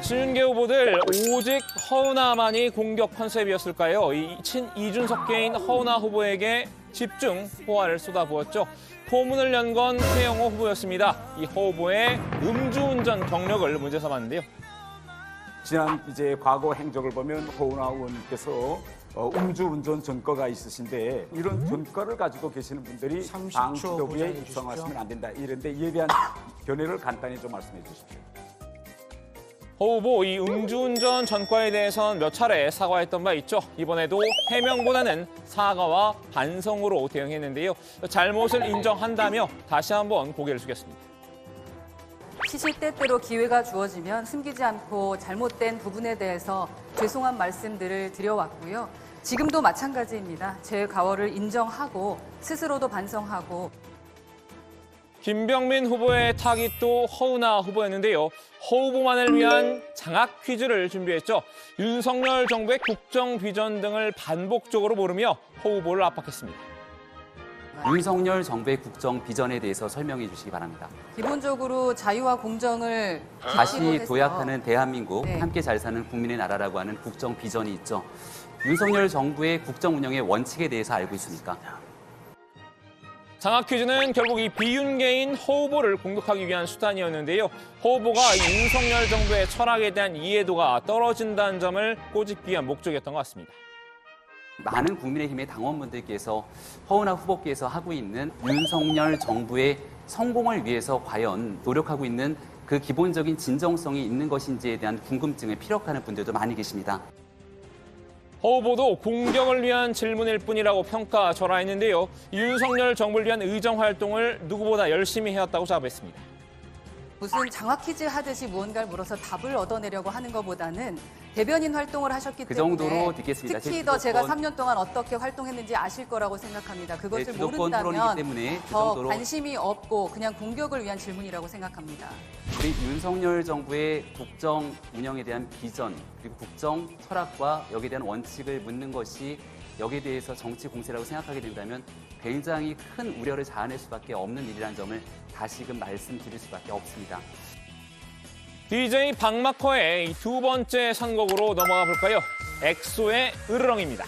친윤계 후보들 오직 허은하만이 공격 컨셉이었을까요? 이 친이준석계인 허은하 후보에게 집중 호화를 쏟아부었죠. 포문을 연 건 최영호 후보였습니다. 이 허 후보의 음주운전 경력을 문제 삼았는데요. 지난 이제 과거 행적을 보면 허은하 의원님께서 음주운전 전과가 있으신데 이런 전과를 가지고 계시는 분들이 당 지도부에 입성하시면 안 된다. 이런데 이에 대한 견해를 간단히 좀 말씀해 주십시오. 허 후보 이 음주운전 전과에 대해선 몇 차례 사과했던 바 있죠. 이번에도 해명보다는 사과와 반성으로 대응했는데요. 잘못을 인정한다며 다시 한번 고개를 숙였습니다. 시시때때로 기회가 주어지면 숨기지 않고 잘못된 부분에 대해서 죄송한 말씀들을 드려왔고요. 지금도 마찬가지입니다. 제 과오를 인정하고 스스로도 반성하고. 김병민 후보의 타깃도 허은하 후보였는데요. 허 후보만을 위한 장학 퀴즈를 준비했죠. 윤석열 정부의 국정 비전 등을 반복적으로 모르며 허 후보를 압박했습니다. 윤석열 정부의 국정 비전에 대해서 설명해 주시기 바랍니다. 기본적으로 자유와 공정을 다시 도약하는 대한민국, 네. 함께 잘 사는 국민의 나라라고 하는 국정 비전이 있죠. 윤석열 정부의 국정 운영의 원칙에 대해서 알고 있습니까? 장학 퀴즈는 결국 이 비윤계인 허 후보를 공격하기 위한 수단이었는데요. 허 후보가 윤석열 정부의 철학에 대한 이해도가 떨어진다는 점을 꼬집기 위한 목적이었던 것 같습니다. 많은 국민의힘의 당원분들께서 허은하 후보께서 하고 있는 윤석열 정부의 성공을 위해서 과연 노력하고 있는 그 기본적인 진정성이 있는 것인지에 대한 궁금증을 피력하는 분들도 많이 계십니다. 허 후보도 공격을 위한 질문일 뿐이라고 평가절하했는데요. 윤석열 정부를 위한 의정 활동을 누구보다 열심히 해왔다고 자부했습니다. 무슨 장학 퀴즈 하듯이 무언가를 물어서 답을 얻어내려고 하는 것보다는 대변인 활동을 하셨기 그 때문에 정도로 듣겠습니다. 특히 더 제가 3년 동안 어떻게 활동했는지 아실 거라고 생각합니다. 그것을 주도권 모른다면 토론이기 때문에 그 더 정도로 관심이 없고 그냥 공격을 위한 질문이라고 생각합니다. 우리 윤석열 정부의 국정 운영에 대한 비전 그리고 국정 철학과 여기에 대한 원칙을 묻는 것이 여기에 대해서 정치 공세라고 생각하게 된다면 굉장히 큰 우려를 자아낼 수밖에 없는 일이라는 점을 다시금 말씀드릴 수밖에 없습니다. DJ 박마커의 이 두 번째 선곡으로 넘어가 볼까요? 엑소의 으르렁입니다.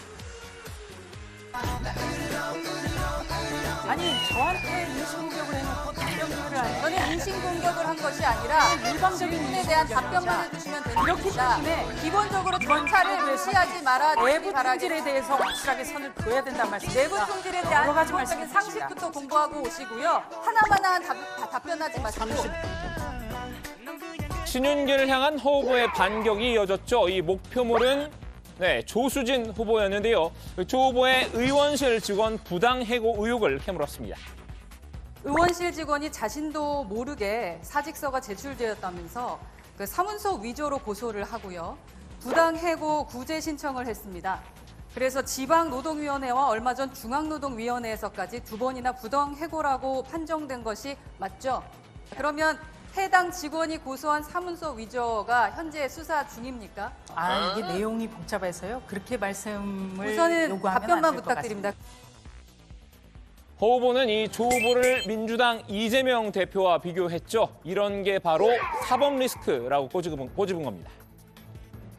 아니 저한테 인신공격을 해놓고 답변을 하는 저는 인신공격을 한 것이 아니라 일방적인 분에 대한 답변만 해주시면 됩니다. 이렇기 때문에 기본적으로 절차를 무시하지 말아 내부 품질에 대해서 확실하게 선을 그어야 된다는 말씀입니다. 내부 품질에 대한 여러 가지 기본적인 말씀해주십니다. 상식부터 공부하고 오시고요. 하나마나 답변하지 마시고. 신윤기를 향한 허 후보의 반격이 이어졌죠. 이 목표물은 조수진 후보였는데요. 조 후보의 의원실 직원 부당 해고 의혹을 캐물었습니다. 의원실 직원이 자신도 모르게 사직서가 제출되었다면서 그 사문서 위조로 고소를 하고요. 부당 해고 구제 신청을 했습니다. 그래서 지방노동위원회와 얼마 전 중앙노동위원회에서까지 두 번이나 부당 해고라고 판정된 것이 맞죠? 그러면 해당 직원이 고소한 사문서 위조가 현재 수사 중입니까? 이게 내용이 복잡해서요. 그렇게 말씀을 우선은 요구하면 답변만 안 될 것 부탁드립니다. 허 후보는 이 조 후보를 민주당 이재명 대표와 비교했죠. 이런 게 바로 사법 리스크라고 꼬집은 겁니다.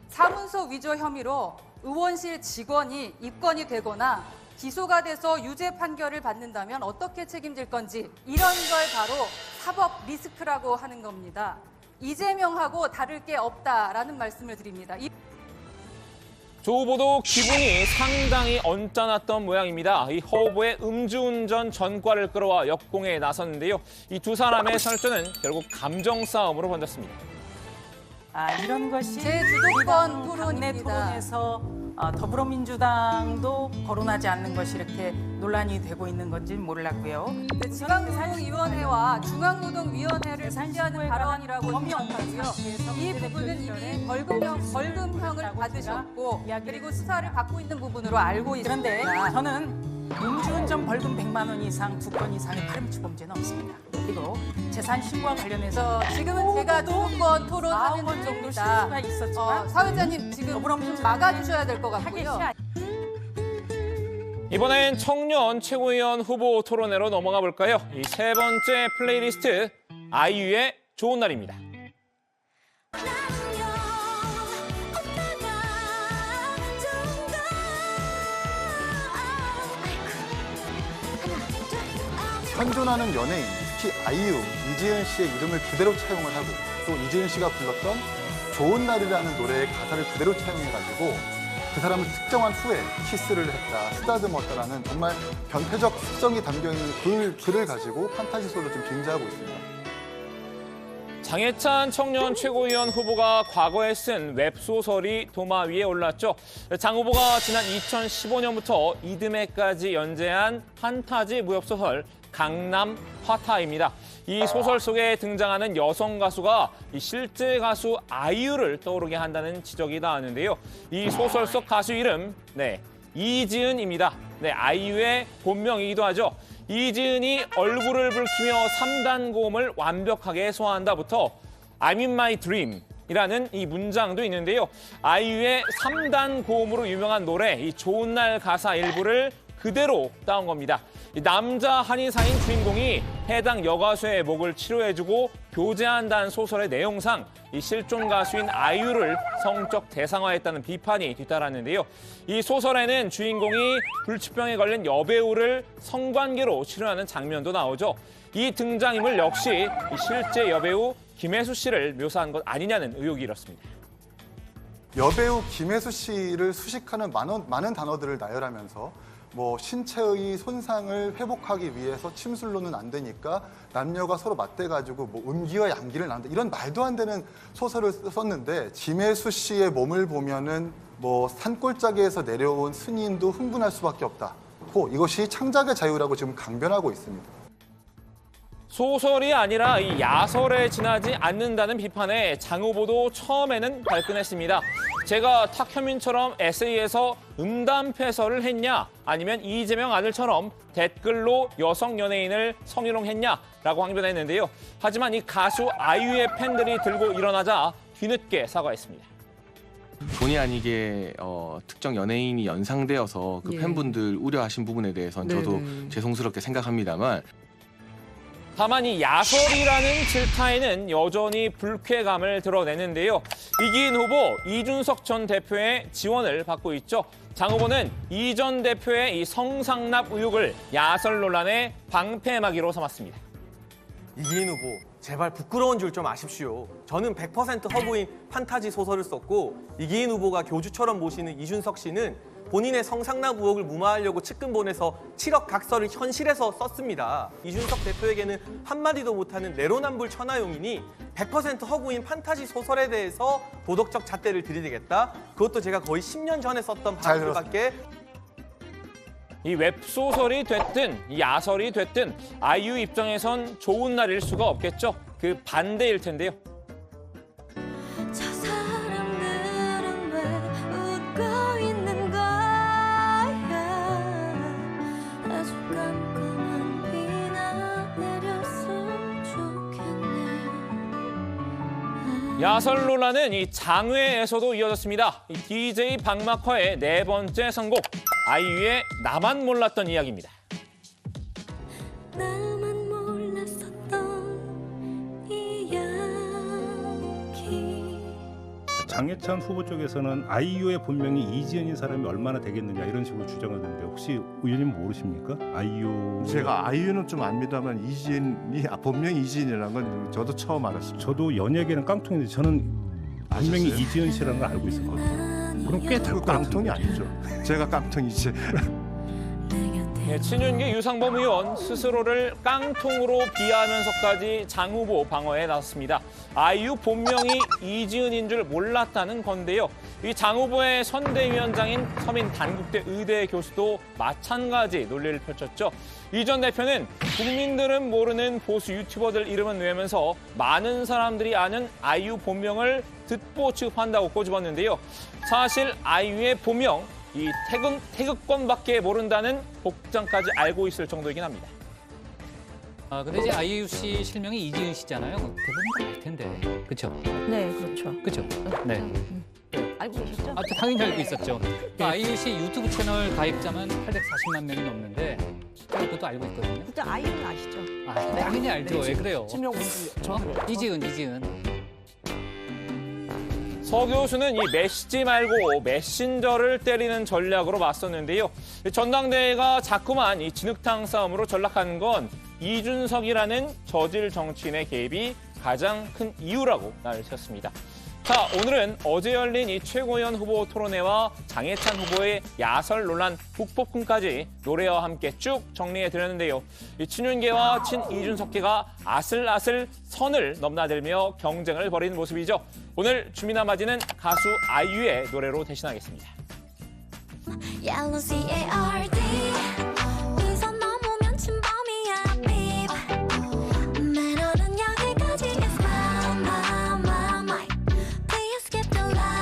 사문서 위조 혐의로 의원실 직원이 입건이 되거나 기소가 돼서 유죄 판결을 받는다면 어떻게 책임질 건지 이런 걸 바로 사법 리스크라고 하는 겁니다. 이재명하고 다를 게 없다라는 말씀을 드립니다. 조 후보도 기분이 상당히 언짢았던 모양입니다. 이 허 후보의 음주운전 전과를 끌어와 역공에 나섰는데요. 이 두 사람의 설전은 결국 감정 싸움으로 번졌습니다. 이런 것이 제 주도권 이번 토론입니다. 당내 토론에서 더불어민주당도 거론하지 않는 것이 이렇게 논란이 되고 있는 건지 몰랐고요. 지방노동위원회와 중앙노동위원회를 상시하는 발언이라고 생각하고요. 이 부분은 이미 벌금형을 받으셨고 그리고 수사를 받고 있는 부분으로 알고 있습니다. 그런데 저는 음주운전 벌금 100만 원 이상, 2건 이상의 파렴치 범죄는 없습니다. 그리고 재산 신고와 관련해서 지금은 제가 주도권 토론하는 정도 중입니다. 실수가 있었지만 사회자님 지금 좀 막아주셔야 될 것 같고요. 이번엔 청년 최고위원 후보 토론회로 넘어가 볼까요? 이 세 번째 플레이리스트 아이유의 좋은 날입니다. 현존하는 연예인, 특히 아이유, 이재은 씨의 이름을 그대로 차용을 하고 또 이재은 씨가 불렀던 좋은 날이라는 노래의 가사를 그대로 차용해가지고 그 사람을 특정한 후에 키스를 했다, 쓰다듬었다라는 정말 변태적 특성이 담겨있는 글을 가지고 판타지소를 좀 빙자하고 있습니다. 장해찬 청년 최고위원 후보가 과거에 쓴 웹소설이 도마 위에 올랐죠. 장 후보가 지난 2015년부터 이듬해까지 연재한 판타지 무협소설 강남 화타입니다. 이 소설 속에 등장하는 여성 가수가 실제 가수 아이유를 떠오르게 한다는 지적이 나왔는데요. 이 소설 속 가수 이름, 이지은입니다. 아이유의 본명이기도 하죠. 이지은이 얼굴을 붉히며 3단 고음을 완벽하게 소화한다부터 I'm in my dream 이라는 이 문장도 있는데요. 아이유의 3단 고음으로 유명한 노래 이 좋은 날 가사 일부를 그대로 따온 겁니다. 남자 한의사인 주인공이 해당 여가수의 목을 치료해주고 교제한다는 소설의 내용상 이 실존 가수인 아이유를 성적 대상화했다는 비판이 뒤따랐는데요. 이 소설에는 주인공이 불치병에 걸린 여배우를 성관계로 치료하는 장면도 나오죠. 이 등장인물 역시 이 실제 여배우 김혜수 씨를 묘사한 것 아니냐는 의혹이 일었습니다. 여배우 김혜수 씨를 수식하는 많은 단어들을 나열하면서 신체의 손상을 회복하기 위해서 침술로는 안 되니까 남녀가 서로 맞대가지고 음기와 양기를 나눈다 이런 말도 안 되는 소설을 썼는데 김혜수 씨의 몸을 보면은 산골짜기에서 내려온 스님도 흥분할 수밖에 없다. 이것이 창작의 자유라고 지금 강변하고 있습니다. 소설이 아니라 이 야설에 지나지 않는다는 비판에 장 후보도 처음에는 발끈했습니다. 제가 탁현민처럼 에세이에서 음담패설을 했냐 아니면 이재명 아들처럼 댓글로 여성 연예인을 성희롱했냐라고 항변했는데요. 하지만 이 가수 아이유의 팬들이 들고 일어나자 뒤늦게 사과했습니다. 본의 아니게 특정 연예인이 연상되어서 그 팬분들 우려하신 부분에 대해서는 저도 죄송스럽게 생각합니다만 다만 이 야설이라는 질타에는 여전히 불쾌감을 드러내는데요. 이기인 후보 이준석 전 대표의 지원을 받고 있죠. 장 후보는 이 전 대표의 이 성상납 의혹을 야설 논란의 방패막이로 삼았습니다. 이기인 후보, 제발 부끄러운 줄 좀 아십시오. 저는 100% 허구인 판타지 소설을 썼고 이기인 후보가 교주처럼 모시는 이준석 씨는 본인의 성상납 의혹을 무마하려고 측근 보내서 7억 각서를 현실에서 썼습니다. 이준석 대표에게는 한마디도 못하는 내로남불 천하용이니 100% 허구인 판타지 소설에 대해서 도덕적 잣대를 들이대겠다. 그것도 제가 거의 10년 전에 썼던 방식밖에. 이 웹소설이 됐든 이 야설이 됐든 아이유 입장에선 좋은 날일 수가 없겠죠. 그 반대일 텐데요. 야설 논란은 이 장외에서도 이어졌습니다. 이 DJ 박막화의 4번째 선곡, 아이유의 나만 몰랐던 이야기입니다. 나만 몰랐었던 이야기. 장해찬 후보 쪽에서는 아이유의 본명이 이지은인 사람이 얼마나 되겠느냐 이런 식으로 주장하던데 혹시 의원님 모르십니까? 아이유. 제가 아이유는 좀 압니다만 이지은이 본명이 이지은이라는 건 저도 처음 알았습니다. 저도 연예계는 깡통인데 저는 본명이 이지은 씨라는 걸 알고 있었거든요. 그럼 꽤 될 것 같은데. 깡통이 아니죠. 제가 깡통이지. 친윤계 유상범 의원 스스로를 깡통으로 비하하면서까지 장 후보 방어에 나섰습니다. 아이유 본명이 이지은인 줄 몰랐다는 건데요. 이 장 후보의 선대위원장인 서민 단국대 의대 교수도 마찬가지 논리를 펼쳤죠. 이 전 대표는 국민들은 모르는 보수 유튜버들 이름은 외면서 많은 사람들이 아는 아이유 본명을 듣보 취급한다고 꼬집었는데요. 사실 아이유의 본명 이 태극권밖에 모른다는 복장까지 알고 있을 정도이긴 합니다. 근데 이제 아이유 씨 실명이 이지은 씨잖아요. 대부분 다 알 텐데, 그렇죠? 네, 그렇죠. 그렇죠. 네. 알고 계셨죠? 당연히 알고 있었죠. 아이유 씨 유튜브 채널 가입자만 840만 명이 넘는데 그것도 알고 있거든요. 그때 아이유는 아시죠? 당연히 알죠. 왜 그래요? 지명 뭔지 이지은. 서 교수는 이 메시지 말고 메신저를 때리는 전략으로 맞섰는데요. 전당대회가 자꾸만 이 진흙탕 싸움으로 전락하는 건 이준석이라는 저질 정치인의 개입이 가장 큰 이유라고 날렸습니다. 자, 오늘은 어제 열린 이 최고위원 후보 토론회와 장해찬 후보의 야설 논란 북폭풍까지 노래와 함께 쭉 정리해드렸는데요. 이 친윤계와 친이준석계가 아슬아슬 선을 넘나들며 경쟁을 벌이는 모습이죠. 오늘 주민아 맞이는 가수 아이유의 노래로 대신하겠습니다. Yellow CARD 이 선 넘으면 침범이야 beep 매너는 여기까지 is my Please skip the la.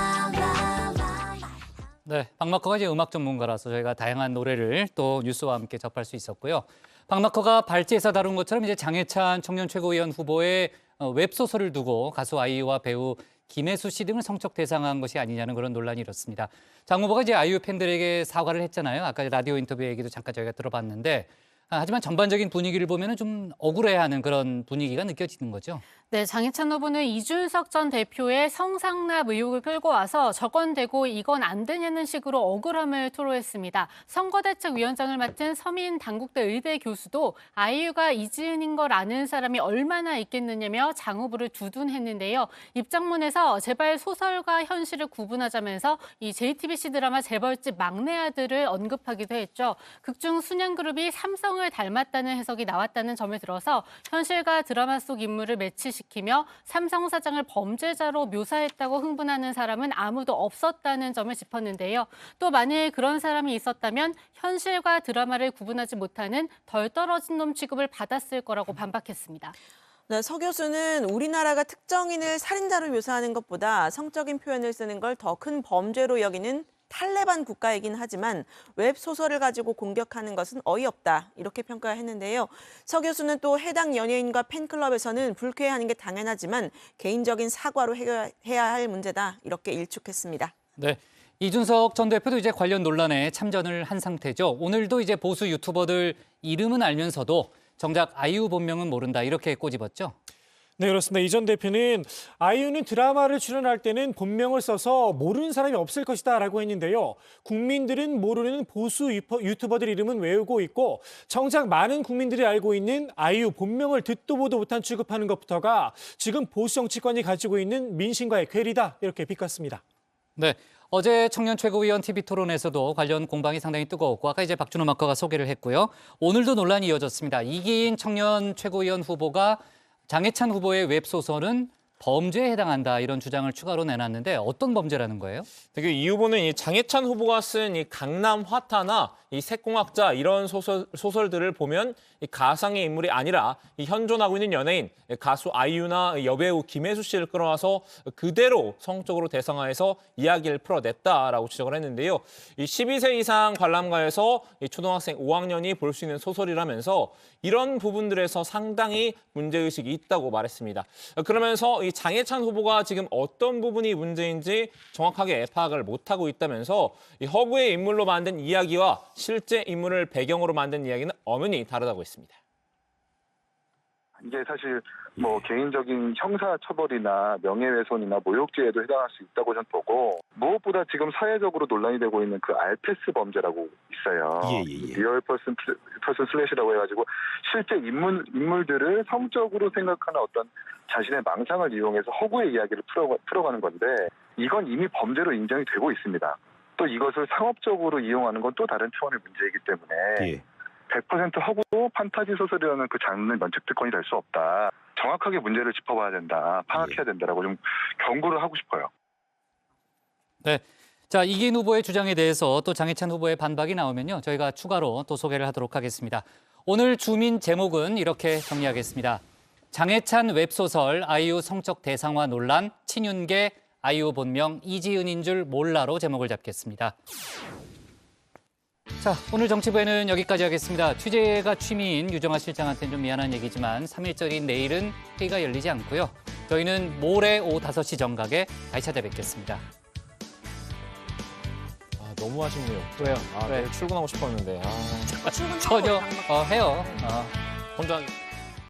네, 박마커가 이제 음악 전문가라서 저희가 다양한 노래를 또 뉴스와 함께 접할 수 있었고요. 박마커가 발제에서 다룬 것처럼 이제 장해찬 청년 최고위원 후보의 웹소설을 두고 가수 아이유와 배우 김혜수 씨 등을 성적 대상화한 것이 아니냐는 그런 논란이 일었습니다. 장 후보가 이제 아이유 팬들에게 사과를 했잖아요. 아까 라디오 인터뷰 얘기도 잠깐 저희가 들어봤는데 하지만 전반적인 분위기를 보면은 좀 억울해하는 그런 분위기가 느껴지는 거죠. 네, 장해찬 후보는 이준석 전 대표의 성상납 의혹을 끌고 와서 저건 되고 이건 안 되냐는 식으로 억울함을 토로했습니다. 선거대책위원장을 맡은 서민 당국대 의대 교수도 아이유가 이지은인 걸 아는 사람이 얼마나 있겠느냐며 장 후보를 두둔했는데요. 입장문에서 제발 소설과 현실을 구분하자면서 이 JTBC 드라마 재벌집 막내 아들을 언급하기도 했죠. 극중 순양그룹이 삼성을 닮았다는 해석이 나왔다는 점에 들어서 현실과 드라마 속 인물을 매치시키며 삼성 사장을 범죄자로 묘사했다고 흥분하는 사람은 아무도 없었다는 점을 짚었는데요. 또 만일 그런 사람이 있었다면 현실과 드라마를 구분하지 못하는 덜 떨어진 놈 취급을 받았을 거라고 반박했습니다. 네, 서 교수는 우리나라가 특정인을 살인자로 묘사하는 것보다 성적인 표현을 쓰는 걸 더 큰 범죄로 여기는 탈레반 국가이긴 하지만 웹소설을 가지고 공격하는 것은 어이없다 이렇게 평가했는데요. 서 교수는 또 해당 연예인과 팬클럽에서는 불쾌해하는 게 당연하지만 개인적인 사과로 해결해야 할 문제다 이렇게 일축했습니다. 네, 이준석 전 대표도 이제 관련 논란에 참전을 한 상태죠. 오늘도 이제 보수 유튜버들 이름은 알면서도 정작 아이유 본명은 모른다 이렇게 꼬집었죠. 네, 그렇습니다. 이 전 대표는 아이유는 드라마를 출연할 때는 본명을 써서 모르는 사람이 없을 것이다 라고 했는데요. 국민들은 모르는 보수 유튜버들 이름은 외우고 있고 정작 많은 국민들이 알고 있는 아이유 본명을 듣도 보도 못한 취급하는 것부터가 지금 보수 정치권이 가지고 있는 민심과의 괴리다 이렇게 비꼬았습니다. 네. 어제 청년 최고위원 TV 토론에서도 관련 공방이 상당히 뜨거웠고 아까 이제 박준호 마커가 소개를 했고요. 오늘도 논란이 이어졌습니다. 이기인 청년 최고위원 후보가 장해찬 후보의 웹소설은 범죄에 해당한다 이런 주장을 추가로 내놨는데 어떤 범죄라는 거예요? 이 후보는 이 장해찬 후보가 쓴 이 강남 화타나 이 색공학자 이런 소설들을 보면 이 가상의 인물이 아니라 이 현존하고 있는 연예인 가수 아이유나 여배우 김혜수 씨를 끌어와서 그대로 성적으로 대상화해서 이야기를 풀어냈다라고 지적을 했는데요. 이 12세 이상 관람가에서 이 초등학생 5학년이 볼 수 있는 소설이라면서 이런 부분들에서 상당히 문제의식이 있다고 말했습니다. 그러면서 이 장해찬 후보가 지금 어떤 부분이 문제인지 정확하게 파악을 못하고 있다면서 이 허구의 인물로 만든 이야기와 실제 인물을 배경으로 만든 이야기는 엄연히 다르다고 했습니다. 이게 사실 뭐 개인적인 형사처벌이나 명예훼손이나 모욕죄에도 해당할 수 있다고 저는 보고 무엇보다 지금 사회적으로 논란이 되고 있는 그 알패스 범죄라고 있어요. 리얼 퍼슨 슬래시라고 해가지고 실제 인물들을 성적으로 생각하는 어떤 자신의 망상을 이용해서 허구의 이야기를 풀어가는 건데 이건 이미 범죄로 인정이 되고 있습니다. 또 이것을 상업적으로 이용하는 건 또 다른 차원의 문제이기 때문에 100% 허구 판타지 소설이라는 그 장르는 면책특권이 될 수 없다. 정확하게 문제를 짚어봐야 된다. 파악해야 된다라고 좀 경고를 하고 싶어요. 네. 자, 이기인 후보의 주장에 대해서 또 장해찬 후보의 반박이 나오면요. 저희가 추가로 또 소개를 하도록 하겠습니다. 오늘 주민 제목은 이렇게 정리하겠습니다. 장해찬 웹소설 아이유 성적 대상화 논란 친윤계 아이유 본명 이지은인 줄 몰라로 제목을 잡겠습니다. 자, 오늘 정치부에는 여기까지 하겠습니다. 취재가 취미인 유정아 실장한테는 좀 미안한 얘기지만 3일절인 내일은 회의가 열리지 않고요. 저희는 모레 오후 5시 정각에 다시 찾아뵙겠습니다. 너무 아쉽네요. 왜요? 내일 출근하고 싶었는데. 전혀 해요. 혼자